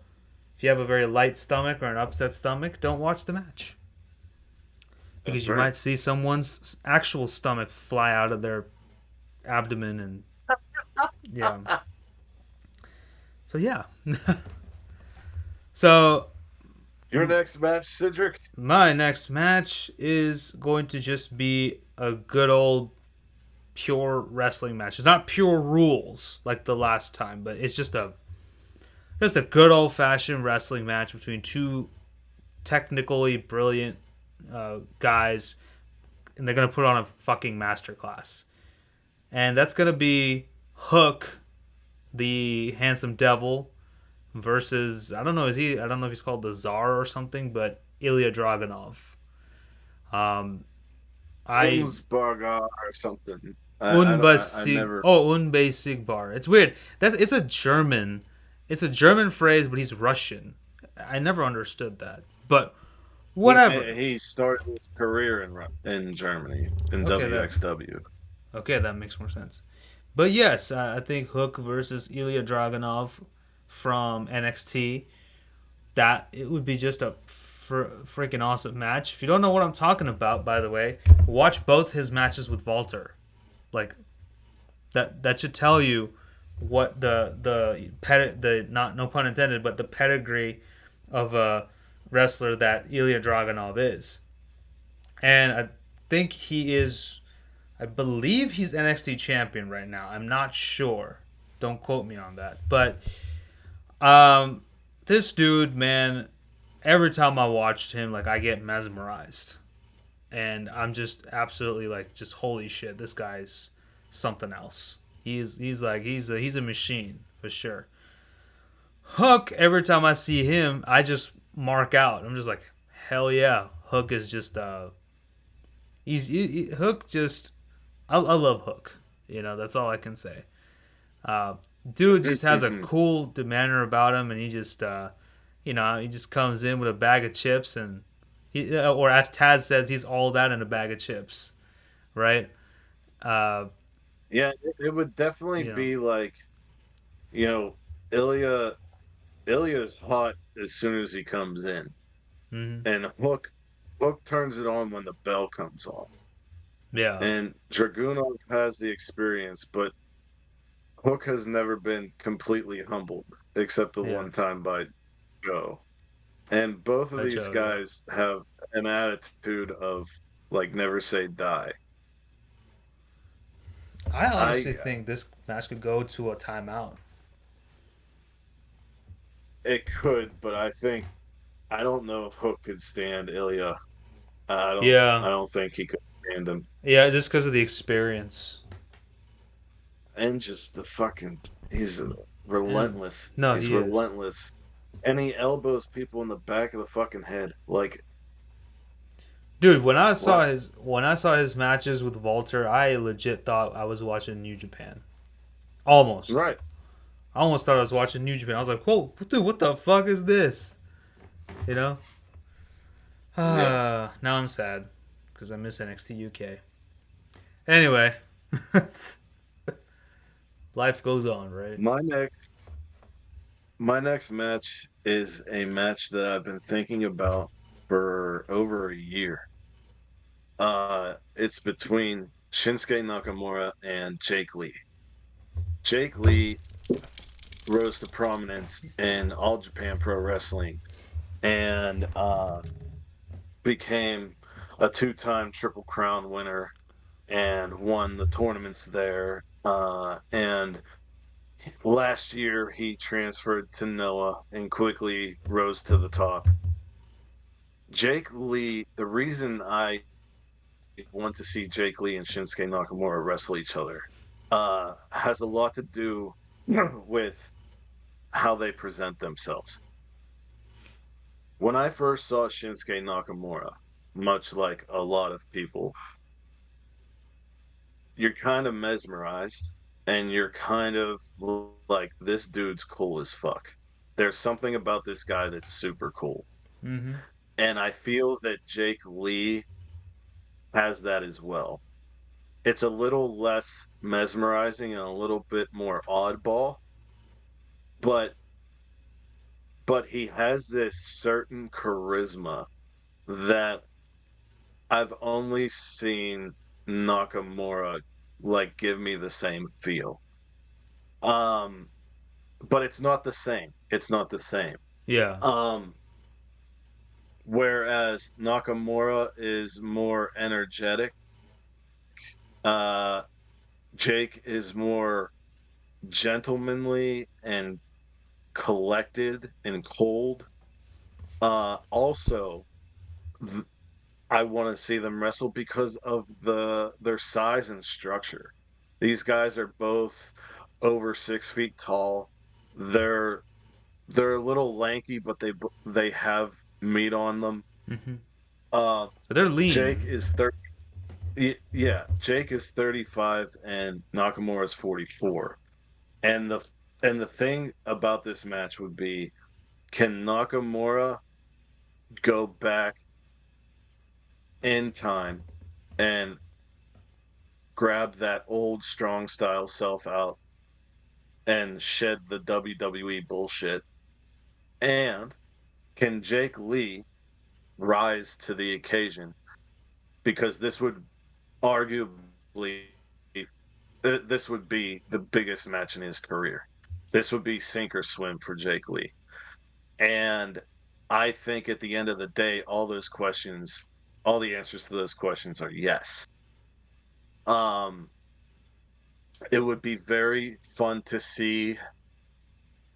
if you have a very light stomach or an upset stomach, don't watch the match because That's you right. might see someone's actual stomach fly out of their abdomen and yeah. So yeah. So Your next match, Cedric? my next match is going to just be a good old pure wrestling match. It's not pure rules like the last time, but it's just a good old fashioned wrestling match between two technically brilliant guys, and they're gonna put on a fucking masterclass. And that's gonna be Hook, the handsome devil, versus I don't know if he's called the Czar or something, but Ilya Dragunov. Um, I Bargar or something. I Unbasig. never. Oh, Unbasig. It's weird. It's a German phrase, but he's Russian. I never understood that. But whatever. He started his career in Germany in Okay, WXW. that makes more sense. But yes, I think Hook versus Ilya Dragunov from NXT. That it would be just a freaking awesome match. If you don't know what I'm talking about, by the way, watch both his matches with Walter. Like that should tell you what the not no pun intended, but the pedigree of a wrestler that Ilya Dragunov is. And I think I believe he's NXT champion right now. I'm not sure. Don't quote me on that. But um this dude, man, every time I watched him, like I get mesmerized. And I'm just absolutely like just holy shit, this guy's something else. He's a machine for sure. Hook, every time I see him, I just mark out. I'm just like, hell yeah, Hook is just Hook just I love Hook. That's all I can say. Dude just has a cool demeanor about him, and he just he just comes in with a bag of chips, and or as Taz says, he's all that in a bag of chips, right? Uh, Yeah, it would definitely you know, be like, you know, Ilya. Ilya's hot as soon as he comes in, hmm and Hook turns it on when the bell comes on. yeah, And Dragunov has the experience, but Hook has never been completely humbled, except the yeah, one time by Joe. And both of by these Joe, yeah. guys have an attitude of like never say die. I honestly I think this match could go to a timeout. It could, but I don't know if Hook could stand Ilya. I Yeah, don't think he could stand him. yeah, just because of the experience. And just the fucking he's And relentless. no, He's he is. relentless. And he elbows people in the back of the fucking head. Like Dude, when I saw What? his matches with Walter, I legit thought I was watching New Japan. Almost. Right. I almost thought I was watching New Japan. I was like, "Whoa, dude, what the fuck is this?" You know? Yes. Now I'm sad because I miss NXT UK. Anyway, life goes on, right? My next my next match is a match that I've been thinking about for over a year. It's between Shinsuke Nakamura and Jake Lee. Jake Lee rose to prominence in All Japan Pro Wrestling and became a two-time Triple Crown winner and won the tournaments there. And last year he transferred to Noah and quickly rose to the top. Jake Lee, the reason I want to see Jake Lee and Shinsuke Nakamura wrestle each other has a lot to do with how they present themselves. When I first saw Shinsuke Nakamura, much like a lot of people, you're kind of mesmerized and you're kind of like, this dude's cool as fuck. There's something about this guy that's super cool. Mm-hmm. And I feel that Jake Lee has that as well. It's a little less mesmerizing and a little bit more oddball, but he has this certain charisma that I've only seen Nakamura like give me the same feel. Um, but it's not the same. It's not the same. Yeah. Um, whereas Nakamura is more energetic, uh, Jake is more gentlemanly and collected and cold. Also, th- I want to see them wrestle because of their size and structure. These guys are both over 6 feet tall. They're they're a little lanky, but they have meat on them. Mm-hmm. Uh, They're Jake lean. is 30. Yeah, Jake is 35 and Nakamura is 44. And the thing about this match would be, can Nakamura go back in time and grab that old strong style self out and shed the WWE bullshit? And can Jake Lee rise to the occasion? Because this would arguably this would be the biggest match in his career. This would be sink or swim for Jake Lee. And I think at the end of the day, all the answers to those questions are yes. Um, it would be very fun to see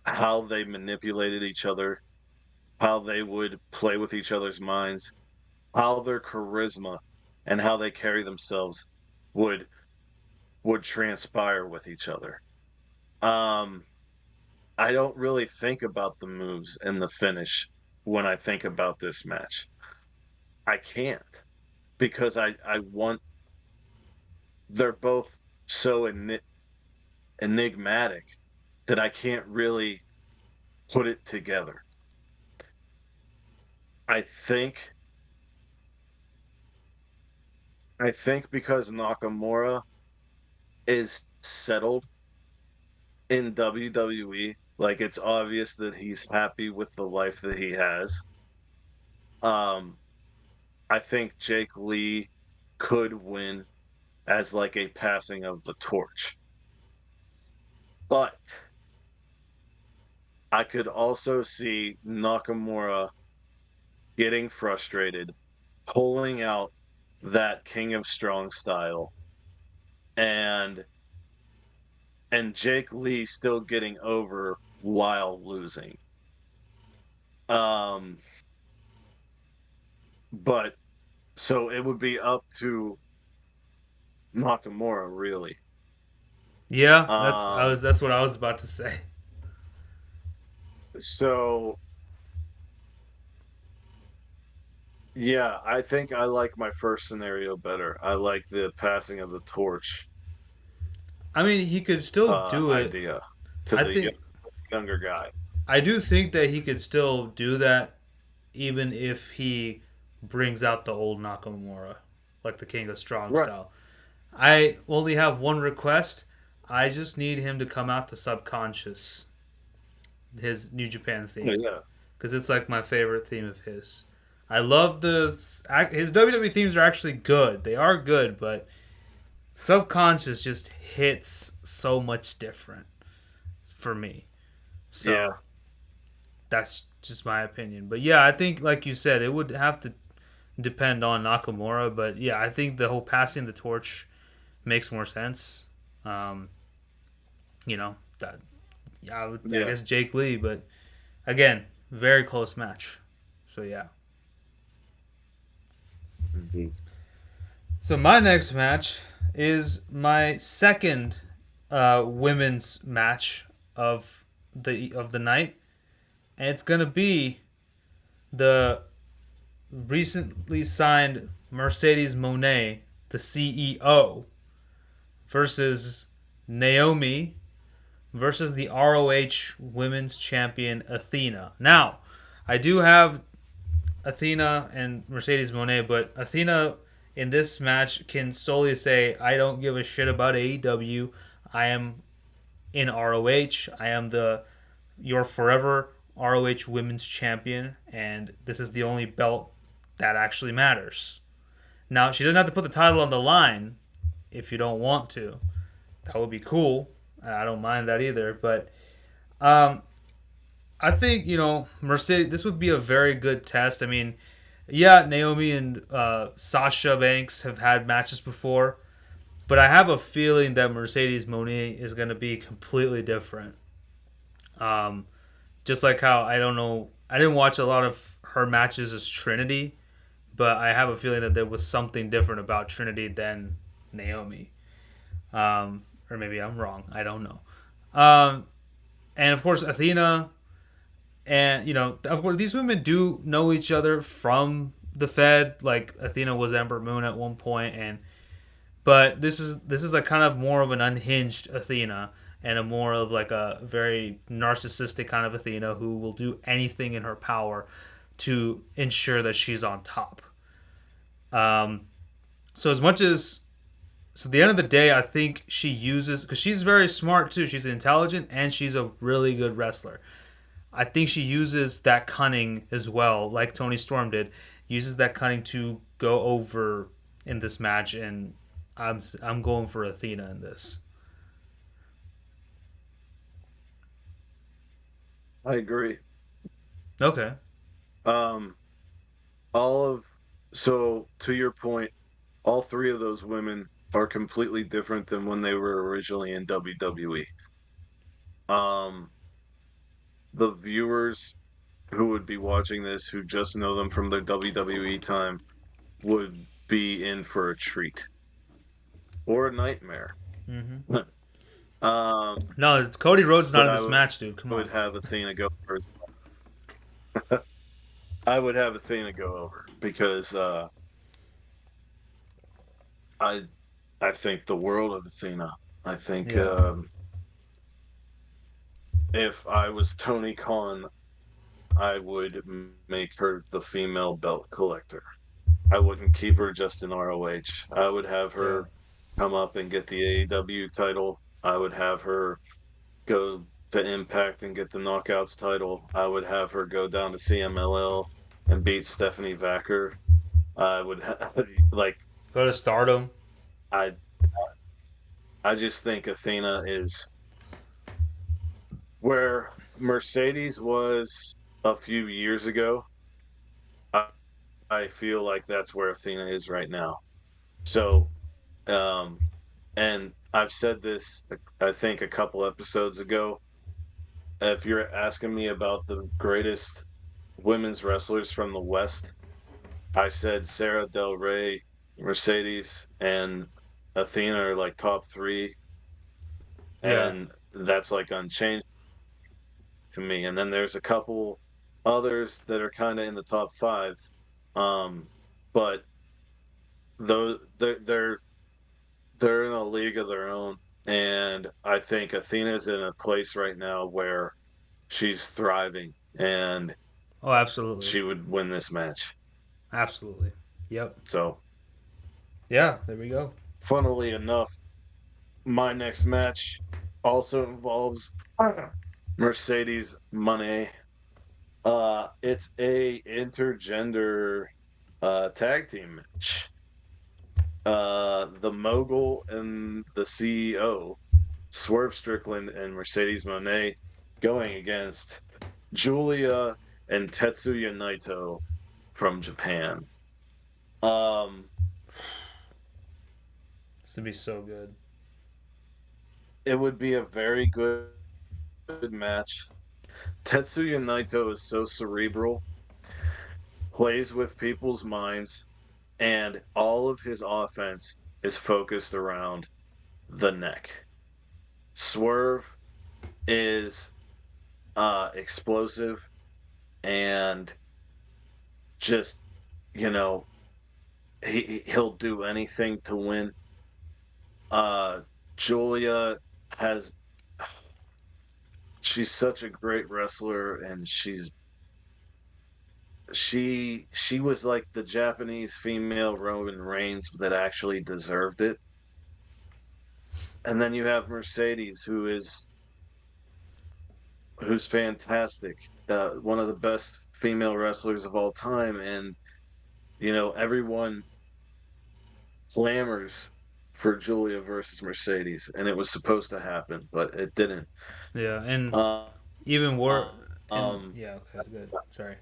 how they manipulated each other, how they would play with each other's minds, how their charisma and how they carry themselves would transpire with each other. Um, I don't really think about the moves and the finish when I think about this match. I can't because I want they're both so enigmatic that I can't really put it together. I think because Nakamura is settled in WWE, like it's obvious that he's happy with the life that he has. Um, I think Jake Lee could win as like a passing of the torch. But I could also see Nakamura getting frustrated, pulling out that King of Strong style, and Jake Lee still getting over while losing. Um, but so it would be up to Nakamura, really. Yeah, Um, that's what I was about to say. so Yeah, I think I like my first scenario better. I like the passing of the torch I mean, he could still do it. idea to I the think younger guy. I do think that he could still do that even if he brings out the old Nakamura, like the King of Strong Right. style. I only have one request. I just need him to come out to Subconscious, his New Japan Yeah, theme, yeah. because it's like my favorite theme of his. I love his WWE themes are actually good. They are good, but Subconscious just hits so much different for me. Yeah. So that's just my opinion. But yeah, I think like you said, it would have to depend on Nakamura. But yeah, I think the whole passing the torch makes more sense. Um, you know that yeah, I Yeah. guess Jake Lee, but again, very close match. So yeah. Mhm. So my next match is my second women's match of the night, and it's gonna be the recently signed Mercedes Monet, the CEO, versus Naomi versus the ROH Women's Champion Athena. Now, I do have Athena and Mercedes Monet, but Athena in this match can solely say, I don't give a shit about AEW. I am in ROH. I am the your forever ROH Women's Champion, and this is the only belt that actually matters. Now, she doesn't have to put the title on the line if you don't want to. That would be cool. I don't mind that either. But um, I think, Mercedes, this would be a very good test. I mean, yeah, Naomi and Sasha Banks have had matches before, but I have a feeling that Mercedes Monet is going to be completely different. Um, just like how I don't know, I didn't watch a lot of her matches as Trinity, but I have a feeling that there was something different about Trinity than Naomi. Or maybe I'm wrong. I don't know. Um, and of course, Athena, and of course, these women do know each other from the Fed. Like Athena was Ember Moon at one point, and but this is a kind of more of an unhinged Athena and a more of like a very narcissistic kind of Athena who will do anything in her power to ensure that she's on top. Um, so as much as at the end of the day, I think she uses because she's very smart too. She's intelligent and she's a really good wrestler. I think she uses that cunning as well, like Tony Storm did. Uses that cunning to go over in this match, and I'm going for Athena in this. I agree. Okay. Um, all of so to your point, all three of those women are completely different than when they were originally in WWE. Um, the viewers who would be watching this who just know them from their WWE time would be in for a treat or a nightmare. Mm-hmm. um, No, it's Cody Rhodes is not but in this match, dude. Come would on. have Athena go first. I would have Athena go over because I I think the world of Athena. I think Yeah. if I was Tony Khan, I would make her the female belt collector. I wouldn't keep her just in ROH. I would have Yeah. her come up and get the AEW title. I would have her go to Impact and get the Knockouts title. I would have her go down to CMLL and beat Stephanie Vacker. I would like Go to Stardom. I I just think Athena is where Mercedes was a few years ago. I, I feel like that's where Athena is right now. So, um, and I've said this, I think, a couple episodes ago. If you're asking me about the greatest women's wrestlers from the West, I said Sarah Del Rey, Mercedes, and Athena are like top three, Yeah. and that's like unchanged to me. And then there's a couple others that are kind of in the top five. But those they're in a league of their own, and I think Athena's in a place right now where she's thriving, and Oh, absolutely. she would win this match. Absolutely. Yep. So, Yeah, there we go. funnily enough, my next match also involves Mercedes Moné. It's a intergender tag team match. The Mogul and the CEO, Swerve Strickland and Mercedes Moné, going against Julia and Tetsuya Naito from Japan. Um, This would be so good. it would be a very good match. Tetsuya Naito is so cerebral, plays with people's minds, and all of his offense is focused around the neck. Swerve is explosive and just, you know, he'll do anything to win. Uh, Julia has she's such a great wrestler, and she was like the Japanese female Roman Reigns that actually deserved it. And then you have Mercedes, who's fantastic, one of the best female wrestlers of all time, and everyone clamors for Julia versus Mercedes, and it was supposed to happen, but it didn't. Yeah, and Uh, even more. And um, yeah, okay, good. Sorry.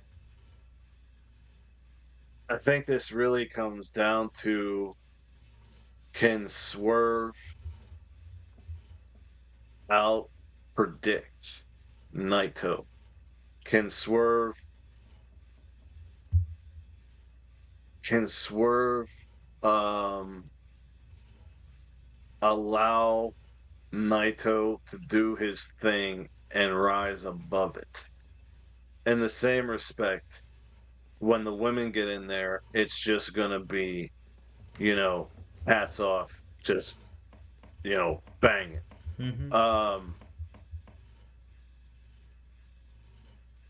I think this really comes down to, can Swerve out predict Naito? Can Swerve can Swerve um allow Naito to do his thing and rise above it? In the same respect, when the women get in there, it's just gonna be, you know, hats off, just bang Mm-hmm. it.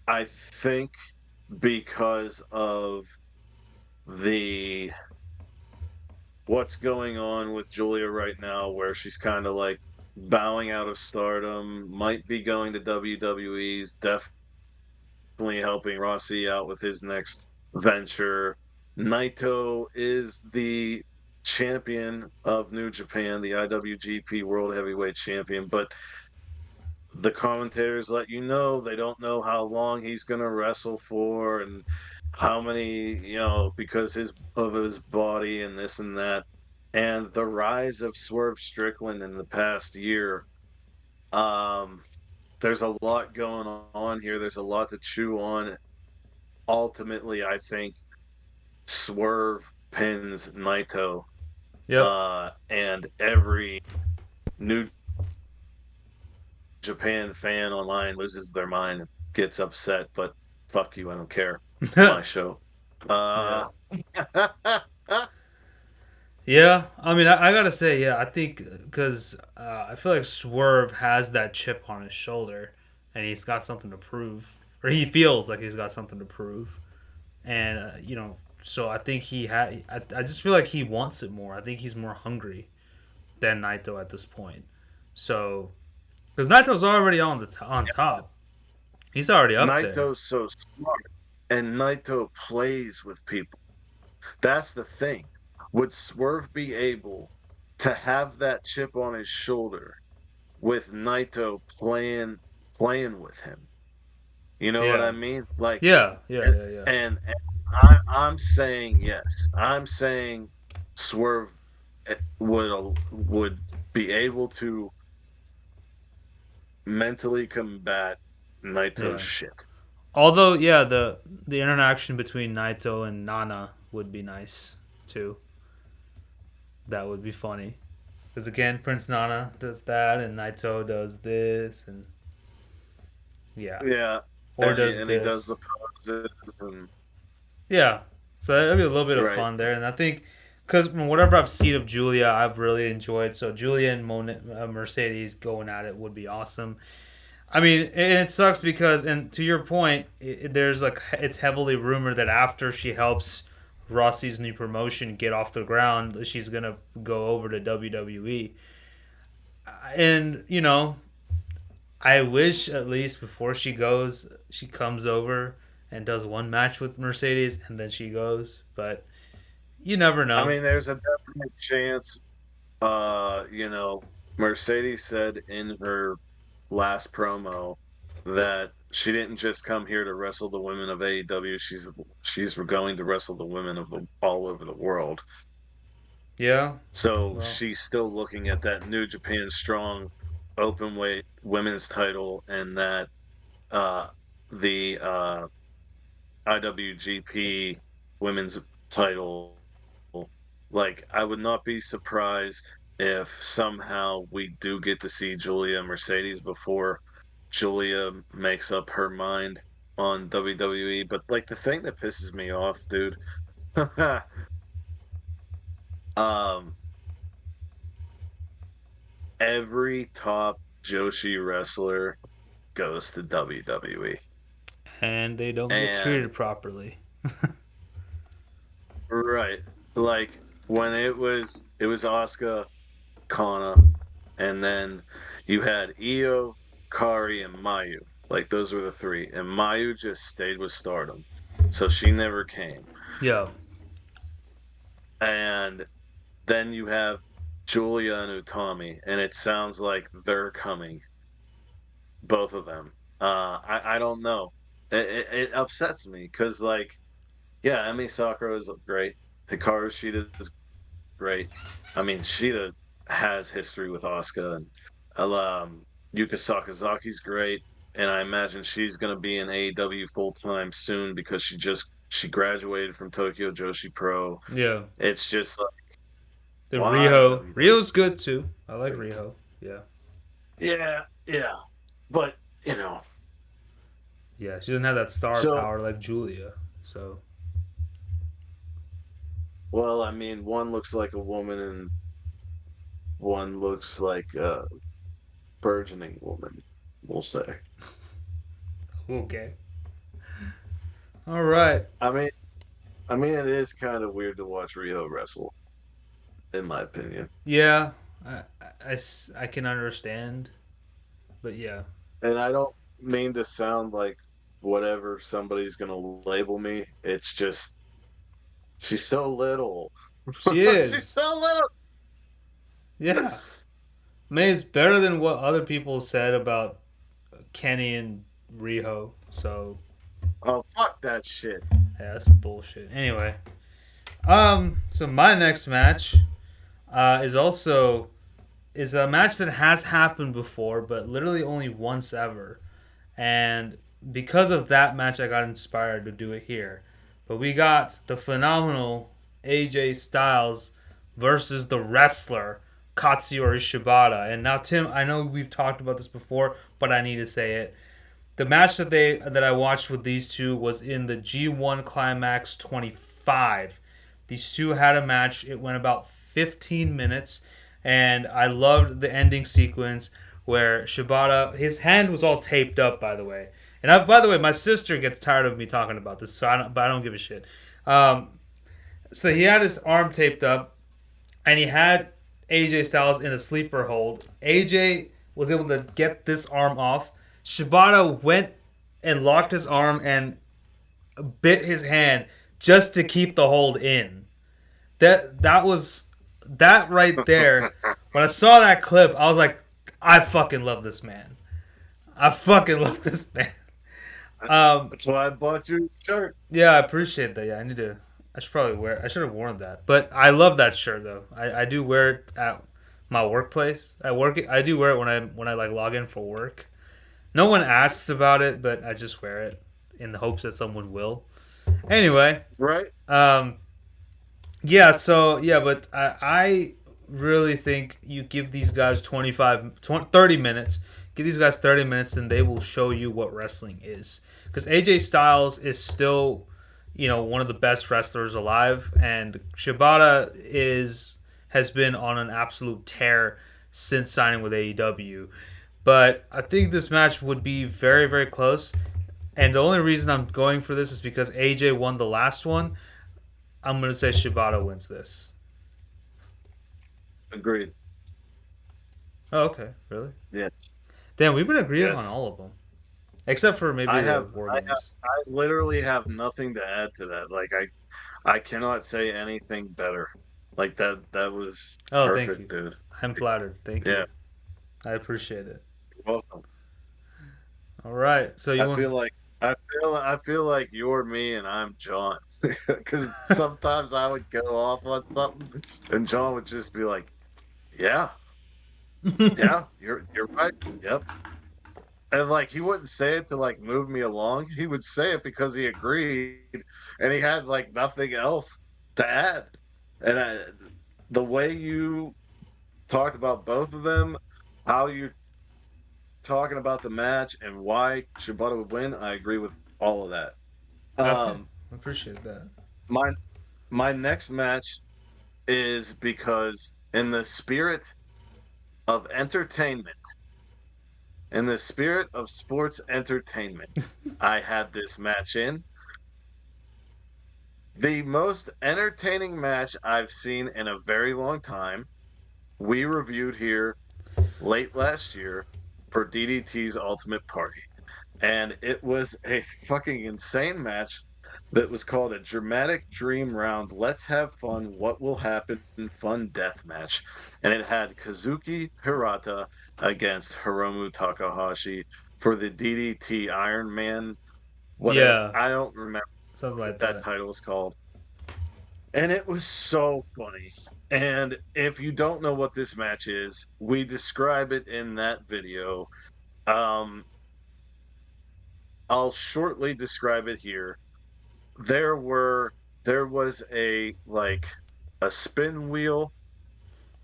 I think because of the what's going on with Julia right now, where she's kind of like bowing out of stardom, might be going to WWE's, definitely helping Rossi out with his next venture. Naito is the champion of New Japan, the IWGP World Heavyweight Champion, but the commentators let you know they don't know how long he's going to wrestle for, and how many, because of his body and this and that. And the rise of Swerve Strickland in the past year, um, there's a lot going on here. There's a lot to chew on. Ultimately, I think Swerve pins Naito, Yep. and every New Japan fan online loses their mind and gets upset, but fuck you, I don't care. It's my show. Yeah. Uh, Yeah, I mean, I gotta say, yeah, I think because I feel like Swerve has that chip on his shoulder, and he's got something to prove, or he feels like he's got something to prove, and so I think he had. I just feel like he wants it more. I think he's more hungry than Naito at this point. So, because Naito's already on top, he's already up there. Naito's so smart, and Naito plays with people. That's the thing. Would Swerve be able to have that chip on his shoulder with Naito playing with him? You know what I Yeah, mean? Like, yeah, yeah, and, yeah, yeah. and I'm saying yes. I'm saying Swerve would be able to mentally combat Naito's Yeah. shit. Although, yeah, the interaction between Naito and Nana would be nice too. That would be funny. Because again, Prince Nana does that, and Naito does this, and yeah, Yeah, or and does he does the this. poses, and Yeah, So that'll be a little bit of Right. fun there. And I think because from whatever I've seen of Julia, I've really enjoyed. So Julia and Mercedes going at it would be awesome. I mean, and it sucks because, and to your point, there's like it's heavily rumored that after she helps Rossi's new promotion get off the ground, she's gonna go over to WWE. And I wish at least before she goes, she comes over and does one match with Mercedes, and then she goes. But you never I know. mean, there's a definite chance. You know, Mercedes said in her last promo that she didn't just come here to wrestle the women of AEW. She's going to wrestle the women of all over the world. Yeah. So Well. she's still looking at that New Japan Strong open weight women's title and that uh the IWGP women's title. Like, I would not be surprised if somehow we do get to see Julia Mercedes before Julia makes up her mind on WWE. But like the thing that pisses me off, dude, um, every top Joshi wrestler goes to WWE. And they don't get And treated properly. right, like when it was Asuka, Kana, and then you had Io, Kari, and Mayu. Like those were the three, and Mayu just stayed with Stardom, so she never came. Yeah. And then you have Julia and Utami, and it sounds like they're coming, both of them. I don't know. It upsets me because yeah, Emi Sakura is great. Hikaru Shida is great. I mean, Shida has history with Asuka, and Yuka Sakazaki's great, and I imagine she's going to be in AEW full time soon because she graduated from Tokyo Joshi Pro. Yeah. It's just like, The why Riho. WWE? Riho's good too. I like Riho. Yeah. Yeah, yeah, but you know, Yeah. She doesn't have that star so power like Julia. So. well, I mean, one looks like a woman and one looks like a burgeoning woman. We'll say. Okay. All right. I mean, it is kind of weird to watch Rio wrestle, in my opinion. Yeah. I can understand. But yeah. And I don't mean to sound like whatever somebody's gonna label me. It's just she's so little. She She's is. so little. Yeah. I mean, it's better than what other people said about Kenny and Riho. So, Oh, fuck that shit. yeah, that's bullshit. Anyway. So my next match is a match that has happened before, but literally only once ever. And because of that match, I got inspired to do it here. But we got the phenomenal AJ Styles versus the wrestler Katsuyori Shibata. And now, Tim, I know we've talked about this before, but I need to say it. The match that I watched with these two was in the G1 Climax 25. These two had a match. It went about 15 minutes, and I loved the ending sequence where Shibata, his hand was all taped up, by the way. And by the way, my sister gets tired of me talking about this, but I don't give a shit. So he had his arm taped up, and he had AJ Styles in a sleeper hold. AJ was able to get this arm off. Shibata went and locked his arm and bit his hand just to keep the hold in. That right there. When I saw that clip, I was like, I fucking love this man. I fucking love this man. That's why I bought you a shirt. Yeah, I appreciate that. Yeah, I need to. I should probably wear. I should have worn that. But I love that shirt though. I do wear it at my workplace. I do wear it when I like log in for work. No one asks about it, but I just wear it in the hopes that someone will. Anyway, Right? yeah. So yeah, but I really think you give these guys 30 minutes. Give these guys 30 minutes, and they will show you what wrestling is. Because AJ Styles is still, one of the best wrestlers alive, and Shibata is has been on an absolute tear since signing with AEW. But I think this match would be very, very close. And the only reason I'm going for this is because AJ won the last one. I'm going to say Shibata wins this. Agreed. Oh, okay. Really? Yes. Damn, we've been agreeing on Yes. all of them. Except for maybe the War Games. I literally have nothing to add to that. Like I cannot say anything better. Like that was Oh, thank perfect, you. dude. I'm flattered. Thank Yeah, you. I appreciate it. you're welcome. All right. So you I want. feel like I feel like you're me and I'm John. Because sometimes I would go off on something and John would just be like, "Yeah, yeah, you're right. Yep." And like he wouldn't say it to like move me along. He would say it because he agreed and he had like nothing else to add. And the way you talked about both of them, how you're talking about the match and why Shibata would win, I agree with all of that. Okay. Um, I appreciate that. my my next match is because in the spirit of entertainment, in the spirit of sports entertainment, I had this match in the most entertaining match I've seen in a very long time. We reviewed here late last year for DDT's Ultimate Party. And it was a fucking insane match that was called a dramatic dream round. Let's have fun. What will happen? Fun death match. And it had Kazuki Hirata against Hiromu Takahashi for the DDT Iron Man, whatever. Yeah. I don't remember Something what like that that. title was called. And it was so funny. And if you don't know what this match is, we describe it in that video. Um, I'll shortly describe it here. There were there was a like a spin wheel.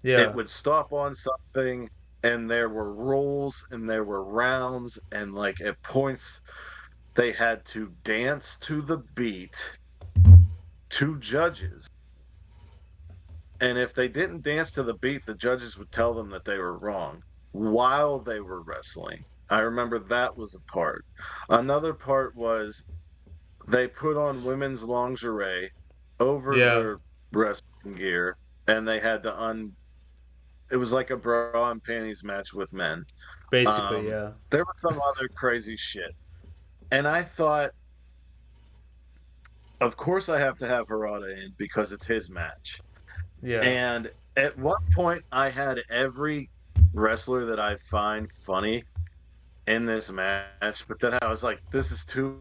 It Yeah. would stop on something and there were rolls and there were rounds and like at points they had to dance to the beat to judges. And if they didn't dance to the beat, the judges would tell them that they were wrong while they were wrestling. I remember that was a part. Another part was they put on women's lingerie over Yeah. their wrestling gear and they had to it was like a bra and panties match with men. Basically, yeah. There was some other crazy shit. And I thought, of course I have to have Harada in because it's his match. Yeah. And at one point I had every wrestler that I find funny in this match, but then I was like, this is too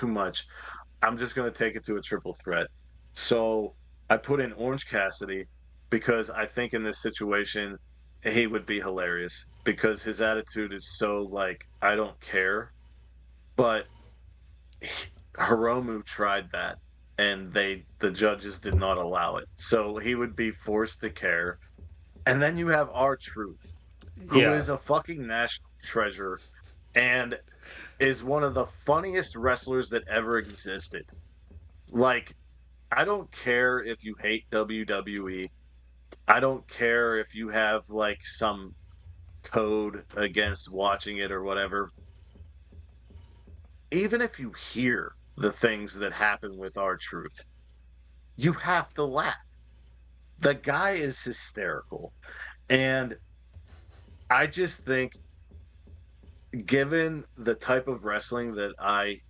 much. I'm just going to take it to a triple threat. So I put in Orange Cassidy because I think in this situation he would be hilarious because his attitude is so like I don't care. But Hiromu tried that and the judges did not allow it. So he would be forced to care. And then you have R-Truth, who Yeah. is a fucking national treasure and is one of the funniest wrestlers that ever existed. Like, I don't care if you hate WWE. I don't care if you have like some code against watching it or whatever. Even if you hear the things that happen with R-Truth, you have to laugh. The guy is hysterical. And I just think, given the type of wrestling that I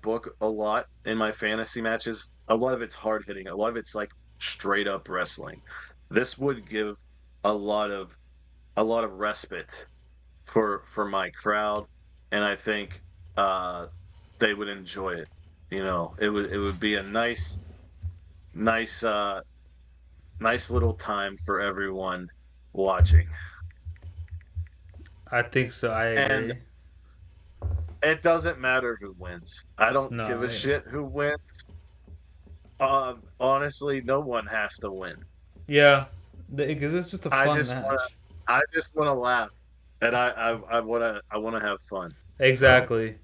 book a lot in my fantasy matches. A lot of it's hard hitting. A lot of it's like straight up wrestling. This would give a lot of respite for my crowd, and I think uh, they would enjoy it. It would be a nice nice little time for everyone watching. I think so. I And agree. it doesn't matter who wins. I don't No. give a shit who wins. Honestly, no one has to win. Yeah. Because it's just a I fun just want match. I just want to laugh, and I want to have fun. So Exactly.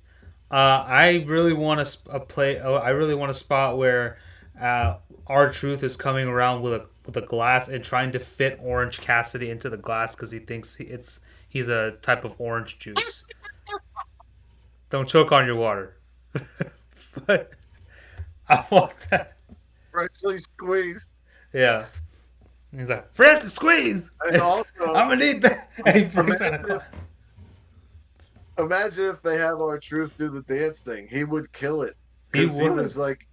I really want to play. Oh, I really want a spot where our truth is coming around with a glass and trying to fit Orange Cassidy into the glass because he thinks he's a type of orange juice. Don't choke on your water. But I want that. Freshly squeezed. Yeah. He's like, fresh to squeeze. And also, I'm gonna need that. And he breaks out of imagine, glass. imagine if they have our truth do the dance thing. He would kill it He because he would. was like,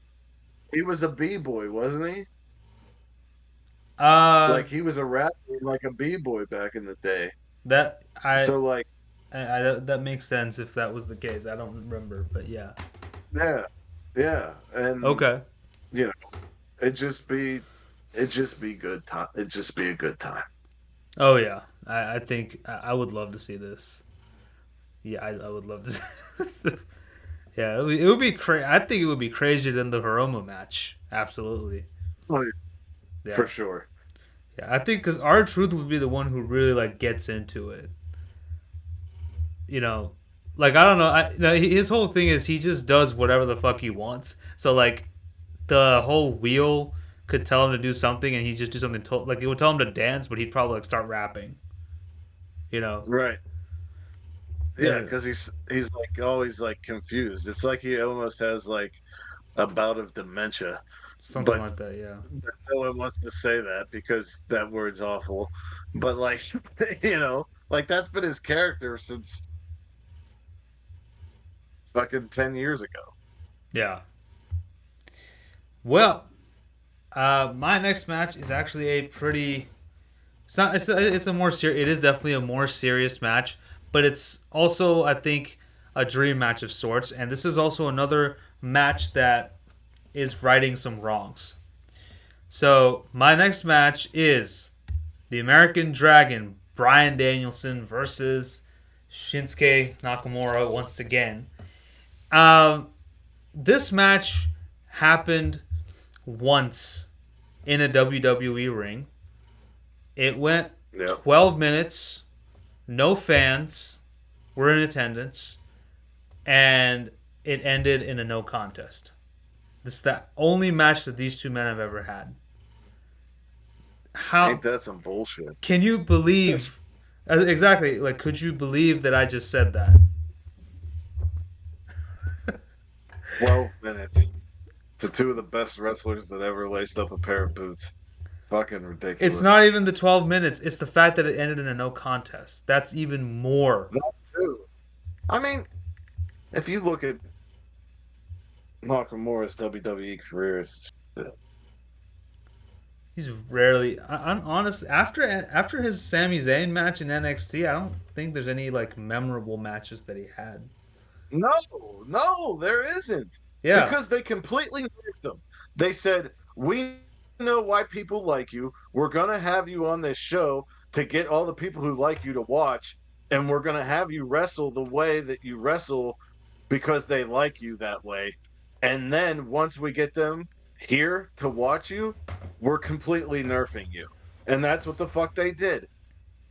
he was a b-boy, wasn't he? Uh, Like he was a rapper, like a b-boy back in the day. that So like, that makes sense if that was the case. I don't remember, but yeah. yeah, yeah, and Okay. you know, it just be, it just be good time. It just be a good time. Oh yeah. I think I would love to see this. Yeah, I would love to. See Yeah, it would be I think it would be crazier than the Hiromu match. Absolutely. Like, Yeah. for sure. Yeah, I think because our truth would be the one who really like gets into it. You know, like I don't know. His whole thing is he just does whatever the fuck he wants. So like the whole wheel could tell him to do something, and he just do something. Like it would tell him to dance, but he'd probably like start rapping. You know. Right. Yeah, Yeah. because he's like always like confused. It's like he almost has like a bout of dementia, Something but like that. Yeah. no one wants to say that because that word's awful. But like, like that's been his character since fucking 10 years ago. Yeah. Well, my next match is actually a pretty. It's not. It's a more serious. It is definitely a more serious match, but it's also I think a dream match of sorts, and this is also another match that is righting some wrongs. So my next match is the American Dragon Bryan Danielson versus Shinsuke Nakamura once again. Um, this match happened once in a WWE ring. It went Yeah. 12 minutes, no fans were in attendance, and it ended in a no contest. This is the only match that these two men have ever had. How Ain't that some bullshit? can you believe? Exactly. Like, could you believe that I just said that? 12 minutes to two of the best wrestlers that ever laced up a pair of boots. Fucking ridiculous. It's not even the 12 minutes. It's the fact that it ended in a no contest. That's even more. That too. I mean, if you look at Nakamura's WWE career, He's rarely. I'm honest. After his Sami Zayn match in NXT, I don't think there's any like memorable matches that he had. no, no, there isn't. Yeah, Because they completely nerfed them. They said, we know why people like you. We're going to have you on this show to get all the people who like you to watch. And we're going to have you wrestle the way that you wrestle because they like you that way. And then once we get them here to watch you, we're completely nerfing you. And that's what the fuck they did.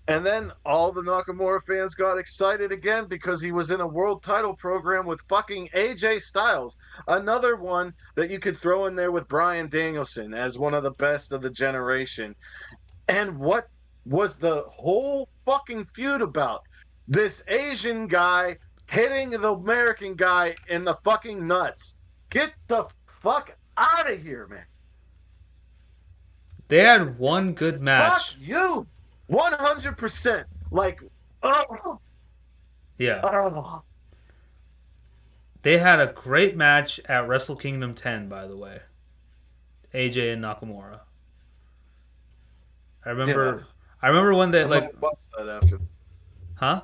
And then all the Nakamura fans got excited again because he was in a world title program with fucking AJ Styles. Another one that you could throw in there with Bryan Danielson as one of the best of the generation. And what was the whole fucking feud about? This Asian guy hitting the American guy in the fucking nuts. Get the fuck out of here, man. they had one good match. Fuck you. 100%. Like, oh, Yeah, oh. they had a great match at Wrestle Kingdom 10. By the way, AJ and Nakamura. I remember. Yeah. I remember when they I like. might watch that after. Huh?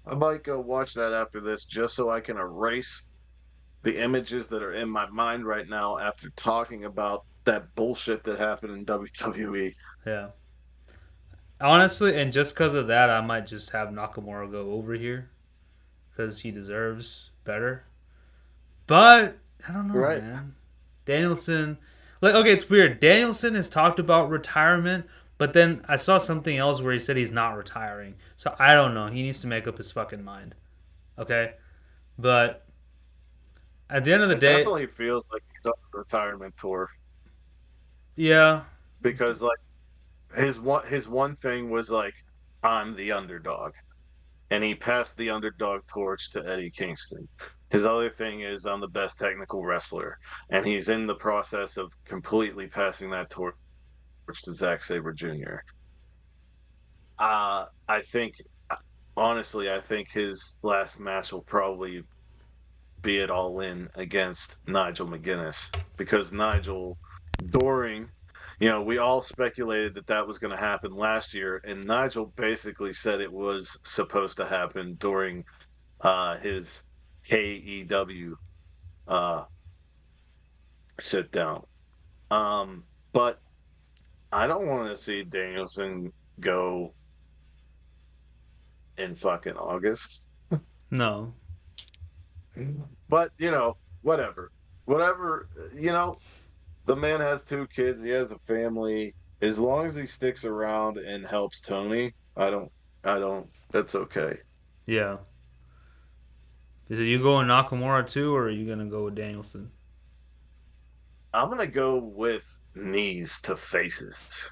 I might go watch that after this just so I can erase the images that are in my mind right now after talking about that bullshit that happened in WWE. Yeah. Honestly, and just because of that, I might just have Nakamura go over here because he deserves better. But I don't know, Right. man. Danielson, like, okay, it's weird. Danielson has talked about retirement, but then I saw something else where he said he's not retiring. So I don't know. He needs to make up his fucking mind. Okay, but at the end of the It day, definitely feels like he's on a retirement tour yeah, because like his one thing was like I'm the underdog, and he passed the underdog torch to Eddie Kingston. His other thing is I'm the best technical wrestler, and he's in the process of completely passing that torch to Zack Sabre Jr. I think, honestly, I think his last match will probably be it all in against Nigel McGuinness because Nigel, during, we all speculated that that was going to happen last year, and Nigel basically said it was supposed to happen during his KEW uh, sit down. But I don't want to see Danielson go in fucking August. no, But, whatever. Whatever, the man has two kids, he has a family. As long as he sticks around and helps Tony, I don't, that's okay. yeah. Is it you going Nakamura too, or are you gonna go with Danielson? I'm gonna go with knees to faces.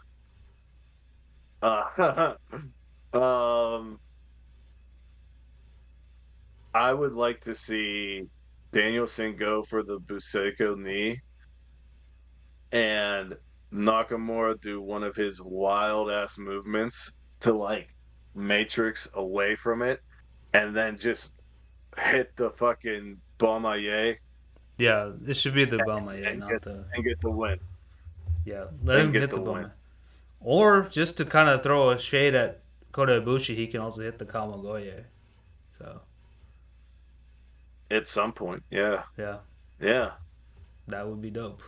Uh, um, I would like to see Danielson go for the Buseko knee and Nakamura do one of his wild ass movements to like matrix away from it and then just hit the fucking Bomaye Yeah, it should be the Bama, yeah, and get not the and get the win yeah. Let and him get hit the the win. Bama, or just to kind of throw a shade at Kota Ibushi, he can also hit the Kamagoye. So At some point. Yeah. yeah, Yeah. that would be dope.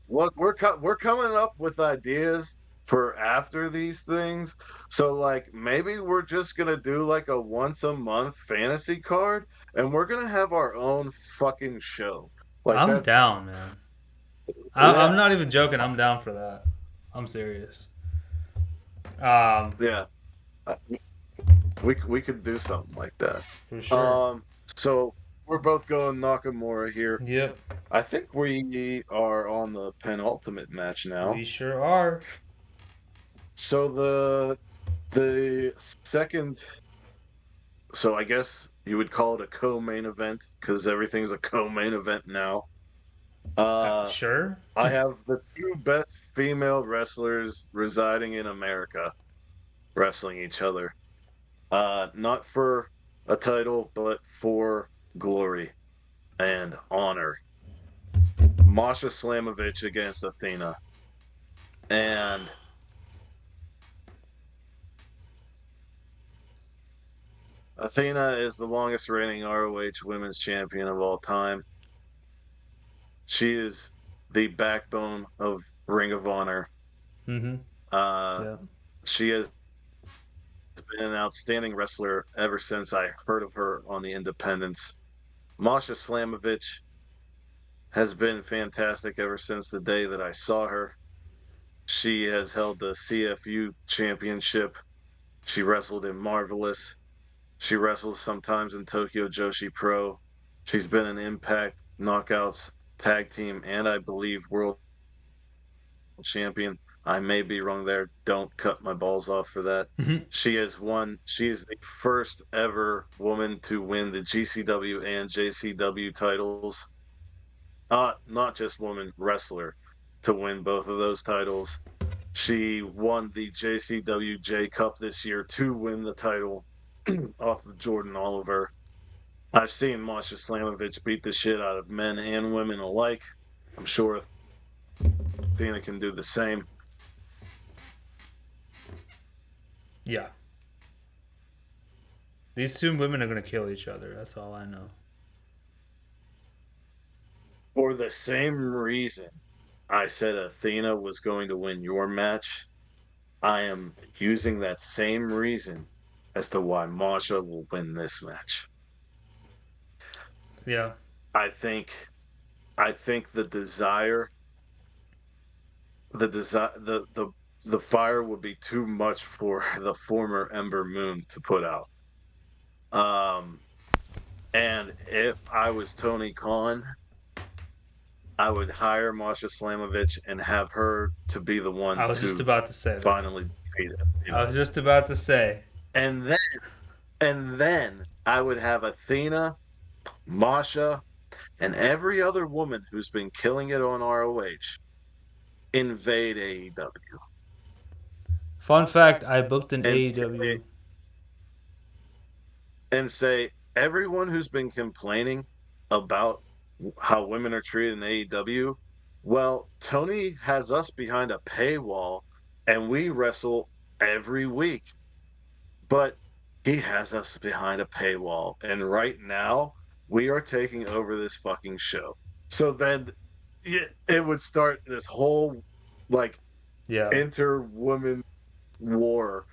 Look, we're coming up with ideas for after these things. So like maybe we're just gonna do like a once a month fantasy card and we're gonna have our own fucking show. Like I'm that's down, man. I'm yeah, not even joking. I'm down for that. I'm serious. Um, yeah. Uh, we could do something like that. for sure. Um so we're both going Nakamura here. Yep, I think we are on the penultimate match we now. sure are. So the second, so I guess you would call it a co-main event because everything's a co-main event now. Uh, Sure. I have the two best female wrestlers residing in America wrestling each other. Not for a title, but for glory and honor. Masha Slamovich against Athena. And Athena is the longest reigning ROH women's champion of all time. She is the backbone of Ring of Honor. Mm-hmm. Uh, Yeah. she has been an outstanding wrestler ever since I heard of her on the independents. Masha Slamovich has been fantastic ever since the day that I saw her. She has held the CFU championship. She wrestled in Marvelous. She wrestles sometimes in Tokyo Joshi Pro. She's been an Impact Knockouts tag team and I believe world champion. I may be wrong there. Don't cut my balls off for that. Mm-hmm. She is the first ever woman to win the GCW and JCW titles. Not just woman wrestler to win both of those titles. She won the JCW J Cup this year to win the title off of Jordan Oliver. I've seen Masha Slamovich beat the shit out of men and women alike. I'm sure Athena can do the same. Yeah. These two women are gonna kill each other. That's all I know. For the same reason I said Athena was going to win your match, I am using that same reason as to why Masha will win this match. Yeah. I think I think the desire the fire would be too much for the former Ember Moon to put out. Um And if I was Tony Khan, I would hire Masha Slamovich and have her to be the I one was just to about to say that. finally defeat I Athena. was just about to say. And then I would have Athena, Masha, and every other woman who's been killing it on ROH invade AEW Fun fact: I booked an and AEW. say everyone who's been complaining about how women are treated in AEW, well, Tony has us behind a paywall and we wrestle every week. But he has us behind a paywall. And right now, we are taking over this fucking show. So then it would start this whole like Yeah. inter-woman war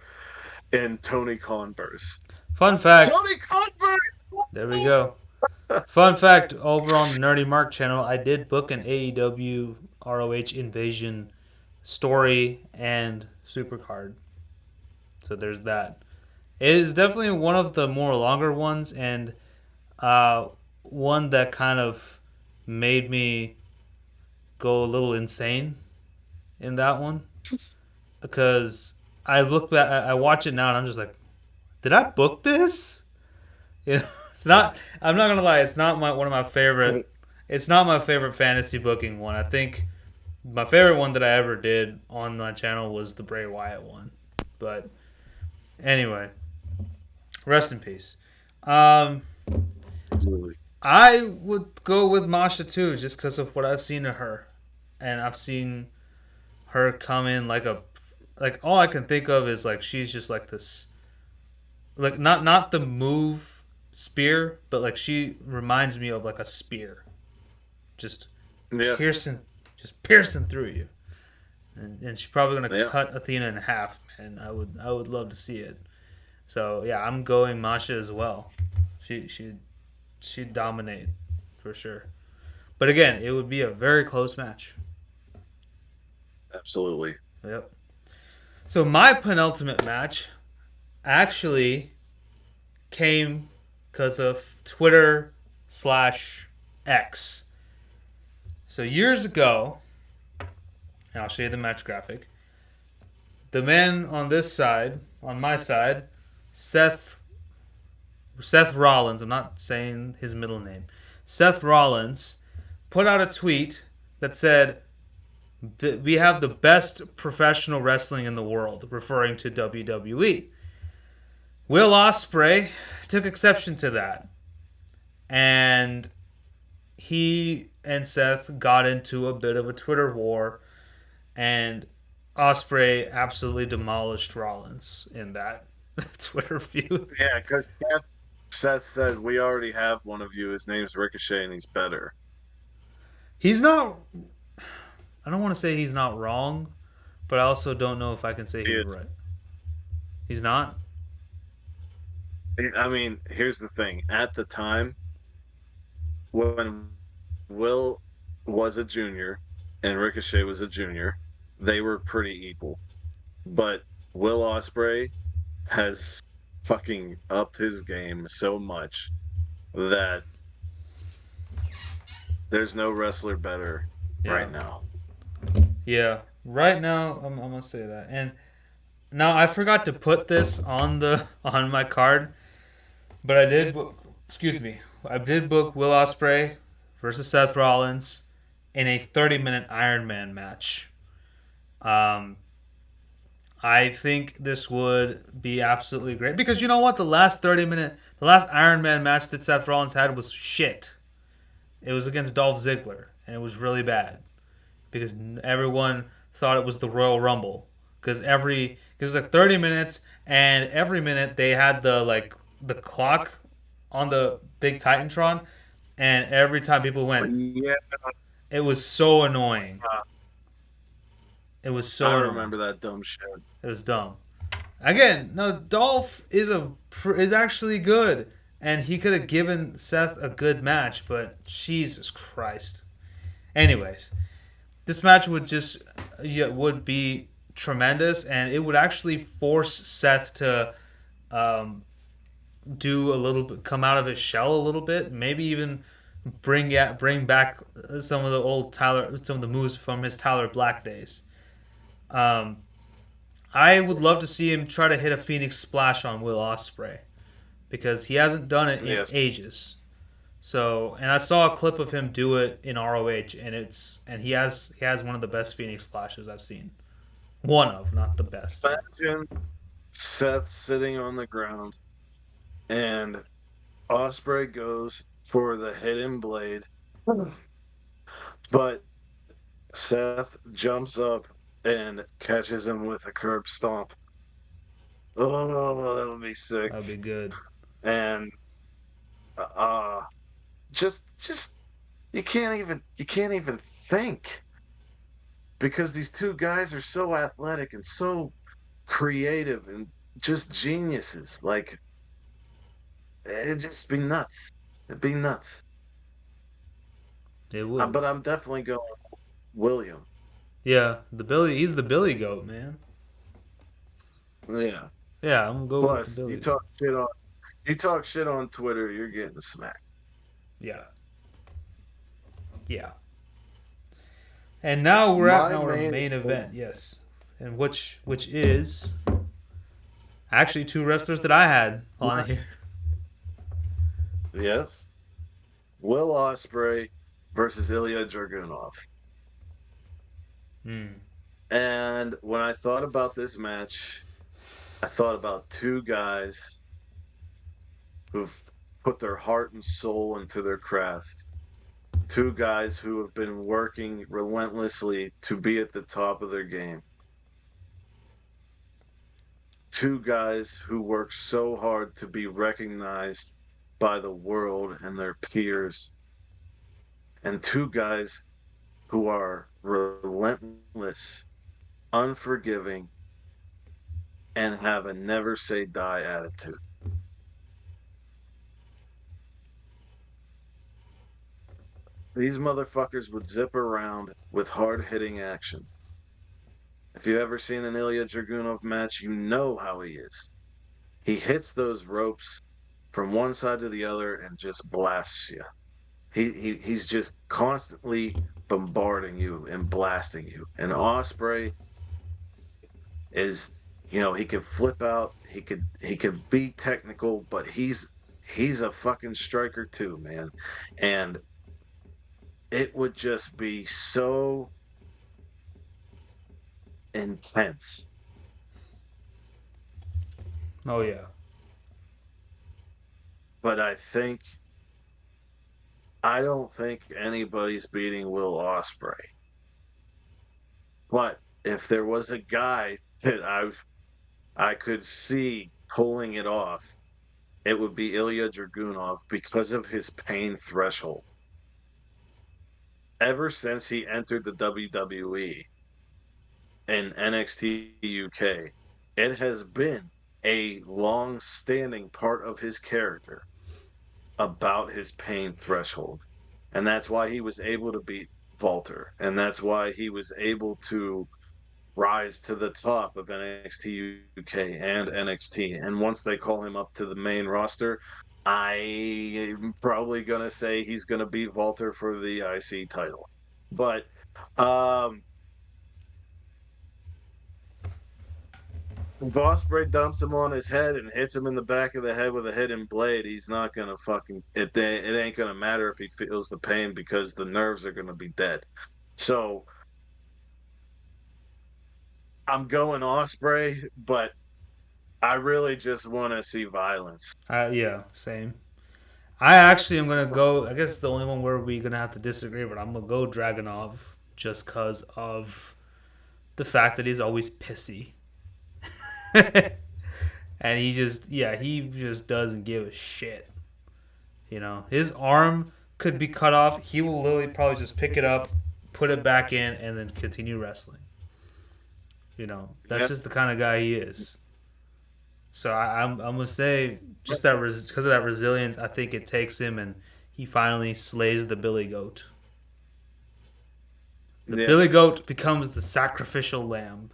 in Tony Converse. Fun fact. Tony Converse! There we go. Fun fact: over on the Nerdy Mark channel, I did book an AEW ROH Invasion story and supercard. So there's that. It is definitely one of the more longer ones, and one that kind of made me go a little insane in that one, because I look back, I watch it now, and I'm just like, did I book this? You know, it's not. I'm not gonna lie. It's not one of my favorite. It's not my favorite fantasy booking one. I think my favorite one that I ever did on my channel was the Bray Wyatt one. But anyway, rest in peace. I would go with Masha too, just because of what I've seen of her, and I've seen her come in like all I can think of is like she's just like this, like not the move spear, but like she reminds me of like a spear, just piercing through you, and she's probably gonna cut Athena in half, man. I would love to see it. So yeah, I'm going Masha as well. She'd dominate for sure. But again, it would be a very close match. Absolutely. Yep. So my penultimate match actually came because of Twitter/X. So years ago, and I'll show you the match graphic. The man on this side, on my side, Seth Rollins, I'm not saying his middle name. Seth Rollins put out a tweet that said, "We have the best professional wrestling in the world," referring to WWE. Will Ospreay took exception to that. And he and Seth got into a bit of a Twitter war, and Ospreay absolutely demolished Rollins in that Twitter feud. Yeah, because Seth said, we already have one of you. His name's Ricochet, and he's better. He's not... I don't want to say he's not wrong, but I also don't know if I can say he's right. He's not? I mean, here's the thing. At the time, when Will was a junior and Ricochet was a junior, they were pretty equal. But Will Ospreay has fucking upped his game so much that there's no wrestler better right now. Yeah, right now I'm gonna say that. And now I forgot to put this on my card, but I did book. Excuse me, I did book Will Ospreay versus Seth Rollins in a 30-minute Iron Man match. I think this would be absolutely great because you know what? The last Iron Man match that Seth Rollins had was shit. It was against Dolph Ziggler, and it was really bad because everyone thought it was the Royal Rumble because it was like 30 minutes, and every minute they had the clock on the big Titantron, and every time people went, it was so annoying. It was so. I remember that dumb shit. It was dumb. Again, no, Dolph is actually good, and he could have given Seth a good match, but Jesus Christ. Anyways, this match would be tremendous, and it would actually force Seth to do a little bit, come out of his shell a little bit, maybe even bring back some of the old some of the moves from his Tyler Black days. Um, I would love to see him try to hit a Phoenix Splash on Will Ospreay because he hasn't done it in Yes. ages. So, and I saw a clip of him do it in ROH, and he has one of the best Phoenix Splashes I've seen. One of, not the best. Imagine Seth sitting on the ground and Osprey goes for the hidden blade, but Seth jumps up and catches him with a curb stomp. Oh, that would be sick. That'd be good. And uh just you can't even think because these two guys are so athletic and so creative and just geniuses. Like it'd just be nuts. It'd be nuts. It would. But I'm definitely going William. Yeah, he's the Billy Goat, man. Yeah. Yeah, I'm gonna go with the Plus, Billy. you talk shit on Twitter, you're getting smacked. Yeah, yeah. And now we're at My our main event, yes, and which is actually two wrestlers that I had on here. Yes. Will Ospreay versus Ilya Dragunov. Hmm. And when I thought about this match, I thought about two guys who've put their heart and soul into their craft. Two guys who have been working relentlessly to be at the top of their game. Two guys who work so hard to be recognized by the world and their peers. And two guys who are relentless, unforgiving, and have a never say die attitude. These motherfuckers would zip around with hard hitting action. If you've ever seen an Ilya Dragunov match, you know how he is. He hits those ropes from one side to the other and just blasts you. He's just constantly bombarding you and blasting you. And Osprey is, he could flip out, he could be technical, but he's a fucking striker too, man. And it would just be so intense. Oh yeah. But I don't think anybody's beating Will Ospreay. But if there was a guy that I could see pulling it off, it would be Ilya Dragunov because of his pain threshold. Ever since he entered the WWE in NXT UK, it has been a long-standing part of his character about his pain threshold. And that's why he was able to beat Walter. And that's why he was able to rise to the top of NXT UK and NXT. And once they call him up to the main roster, I'm probably going to say he's going to beat Walter for the IC title. But if Ospreay dumps him on his head and hits him in the back of the head with a hidden blade, he's not going to fucking... It ain't going to matter if he feels the pain because the nerves are going to be dead. So I'm going Ospreay, but I really just want to see violence. Yeah, same. I actually am gonna go. I guess the only one where we're gonna have to disagree, but I'm gonna go Dragunov just because of the fact that he's always pissy, and he just doesn't give a shit. His arm could be cut off. He will literally probably just pick it up, put it back in, and then continue wrestling. That's just the kind of guy he is. So I'm gonna say just that because of that resilience, I think it takes him and he finally slays the Billy Goat. The Billy Goat becomes the sacrificial lamb.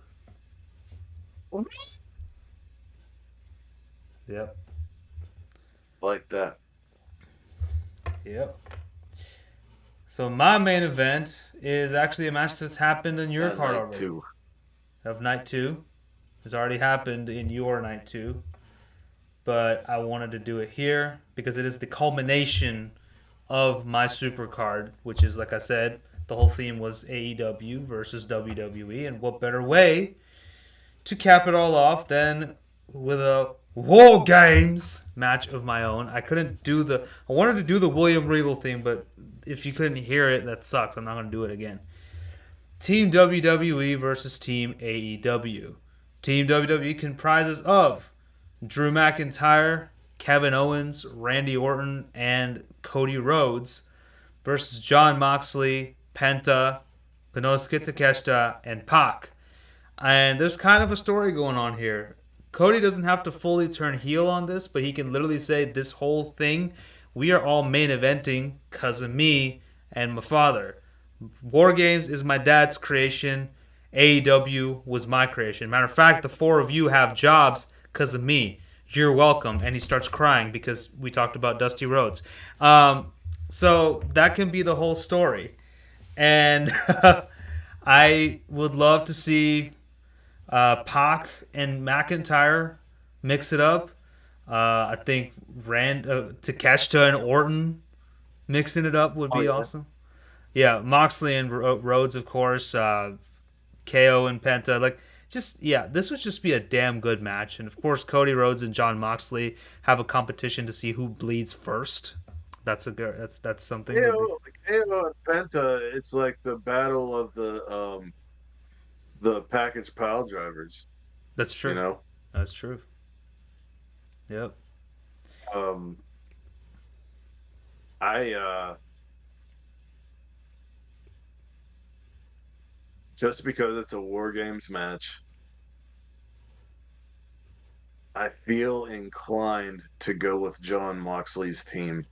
Yep. like that. Yep. So my main event is actually a match that's happened in your card Night already. two. Of night two. It's already happened in your night two. But I wanted to do it here because it is the culmination of my super card, which is, like I said, the whole theme was AEW versus WWE. And what better way to cap it all off than with a War Games match of my own? I couldn't do the. I wanted to do the William Regal thing, but if you couldn't hear it, that sucks. I'm not going to do it again. Team WWE versus Team AEW. Team WWE comprises of Drew McIntyre, Kevin Owens, Randy Orton, and Cody Rhodes versus John Moxley, Penta, Konosuke Takeshita, and Pac. And there's kind of a story going on here. Cody doesn't have to fully turn heel on this, but he can literally say this whole thing, we are all main eventing because of me and my father. War Games is my dad's creation. AEW was my creation. Matter of fact, the four of you have jobs because of me. You're welcome. And he starts crying because we talked about Dusty Rhodes. So that can be the whole story. And I would love to see Pac and McIntyre mix it up. I think Takeshita and Orton mixing it up would Oh be yeah. awesome. Yeah, Moxley and Rhodes, of course. KO and Penta. Like, just yeah, this would just be a damn good match. And of course, Cody Rhodes and John Moxley have a competition to see who bleeds first. That's a good. That's something would be. KO and Penta, it's like the battle of the package pile drivers, That's you true. know. That's true. Yep. Um I just because it's a war games match, I feel inclined to go with John Moxley's team.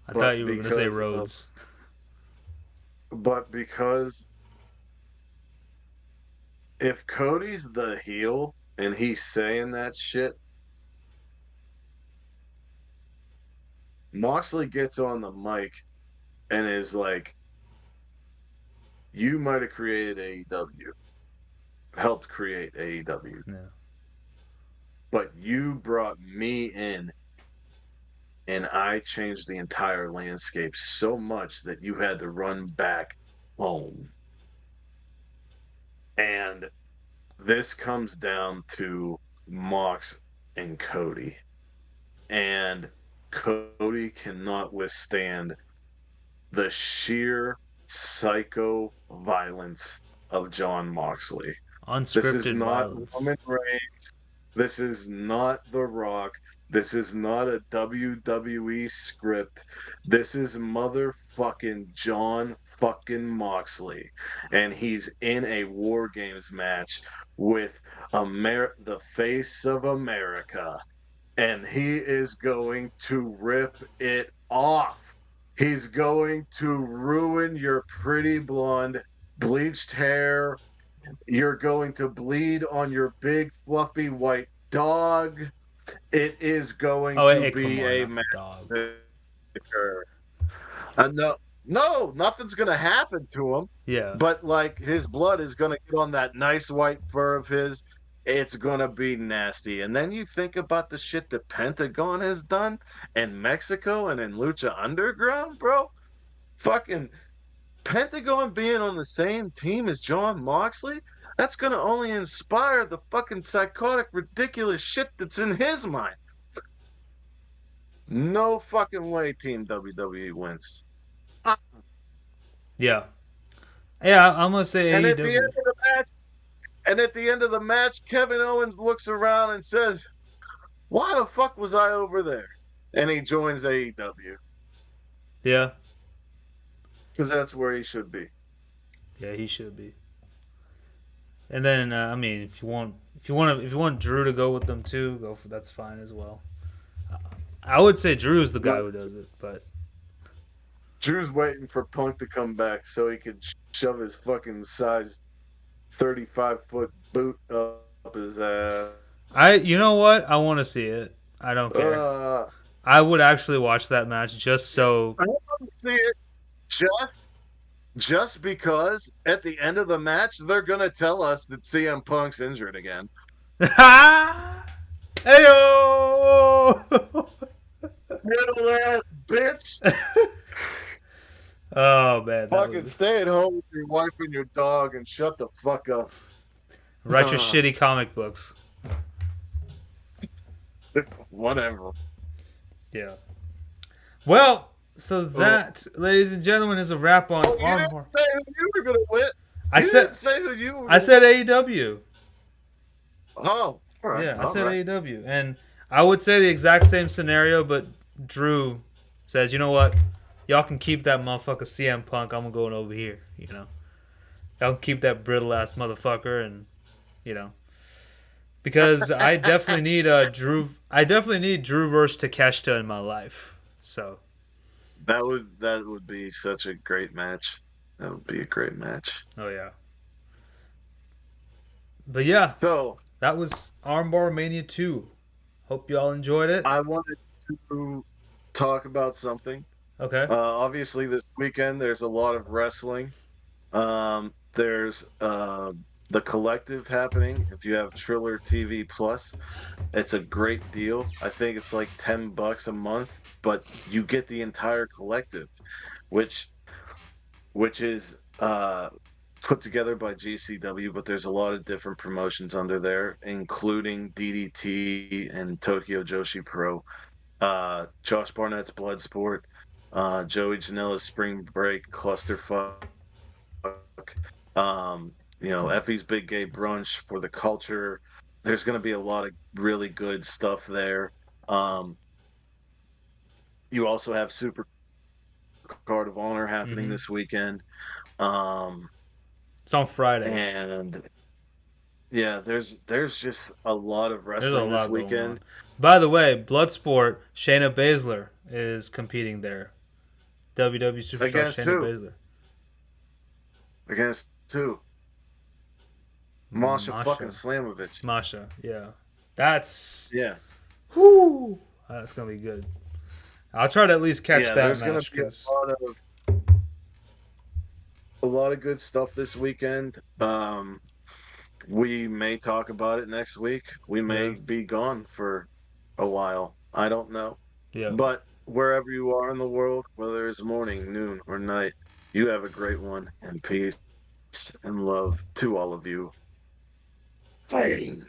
I thought But you were gonna say because of Rhodes. but because if Cody's the heel and he's saying that shit, Moxley gets on the mic and is like, you might have created AEW, helped create AEW, Yeah. but you brought me in and I changed the entire landscape so much that you had to run back home. And this comes down to Mox and Cody. And Cody cannot withstand the sheer psycho violence of John Moxley. This is Unscripted not violence. Roman Reigns. This is not The Rock. This is not a WWE script. This is motherfucking John fucking Moxley. And he's in a War Games match with the face of America. And he is going to rip it off. He's going to ruin your pretty blonde, bleached hair. You're going to bleed on your big, fluffy white dog. It is going Oh, to hey, come be on, a not the dog. massacre. No, nothing's going to happen to him. Yeah. But like his blood is going to get on that nice white fur of his. It's going to be nasty. And then you think about the shit that Pentagon has done in Mexico and in Lucha Underground, bro. Fucking Pentagon being on the same team as John Moxley, that's going to only inspire the fucking psychotic, ridiculous shit that's in his mind. No fucking way Team WWE wins. Yeah. Yeah, I'm gonna say And at the end AEW. of the match, Kevin Owens looks around and says, "Why the fuck was I over there?" And he joins AEW Yeah. because that's where he should be. Yeah, he should be. And then I mean, if you want Drew to go with them too, go for that's fine as well. I would say Drew's the guy But who does it, but Drew's waiting for Punk to come back so he could shove his fucking size 35-foot boot up his ass. you know what? I want to see it. I don't care. Uh, I would actually watch that match just so. I want to see it just because at the end of the match they're gonna tell us that CM Punk's injured again. Heyo! Little ass bitch. Oh man, that Fucking was stay at home with your wife and your dog and shut the fuck up. write your shitty comic books. Whatever. Yeah. Well, so Oh, that, ladies and gentlemen, is a wrap on you didn't Armbar. say who you were gonna win. I You said didn't say who you were. I said AEW. Oh, all right. Yeah, I All said right. AEW, and I would say the exact same scenario, but Drew says, you know what? Y'all can keep that motherfucker CM Punk. I'm going over here. You know, y'all can keep that brittle ass motherfucker, and you know, because I definitely need Drew. I definitely need Drew versus Takeshita in my life. So That would be such a great match. That would be a great match. oh yeah, but yeah, So that was Armbar Mania 2. Hope y'all enjoyed it. I wanted to talk about something. Okay. Obviously, this weekend there's a lot of wrestling. There's the collective happening. If you have Triller TV Plus, it's a great deal. I think it's like $10 a month, but you get the entire collective, which is put together by GCW, but there's a lot of different promotions under there, including DDT and Tokyo Joshi Pro, Josh Barnett's Bloodsport, Joey Janela's Spring Break Clusterfuck, Effie's Big Gay Brunch for the culture. There's going to be a lot of really good stuff there. Um, you also have Super Card of Honor happening Mm-hmm. this weekend. Um, It's on Friday. and yeah, there's just a lot of There's a wrestling this lot going on. weekend. By the way, Bloodsport, Shayna Baszler is competing there. WWE Superstar Against Shayna who? Baszler. Against who? Masha fucking Masha. Slamovich. Masha, yeah. That's Yeah. whoo. That's gonna be good. I'll try to at least catch Yeah, that there's gonna match be because a lot of good stuff this weekend. We may talk about it next week. We may yeah, be gone for a while. I don't know. yeah. But wherever you are in the world, whether it's morning, noon, or night, you have a great one, and peace and love to all of you. Fighting.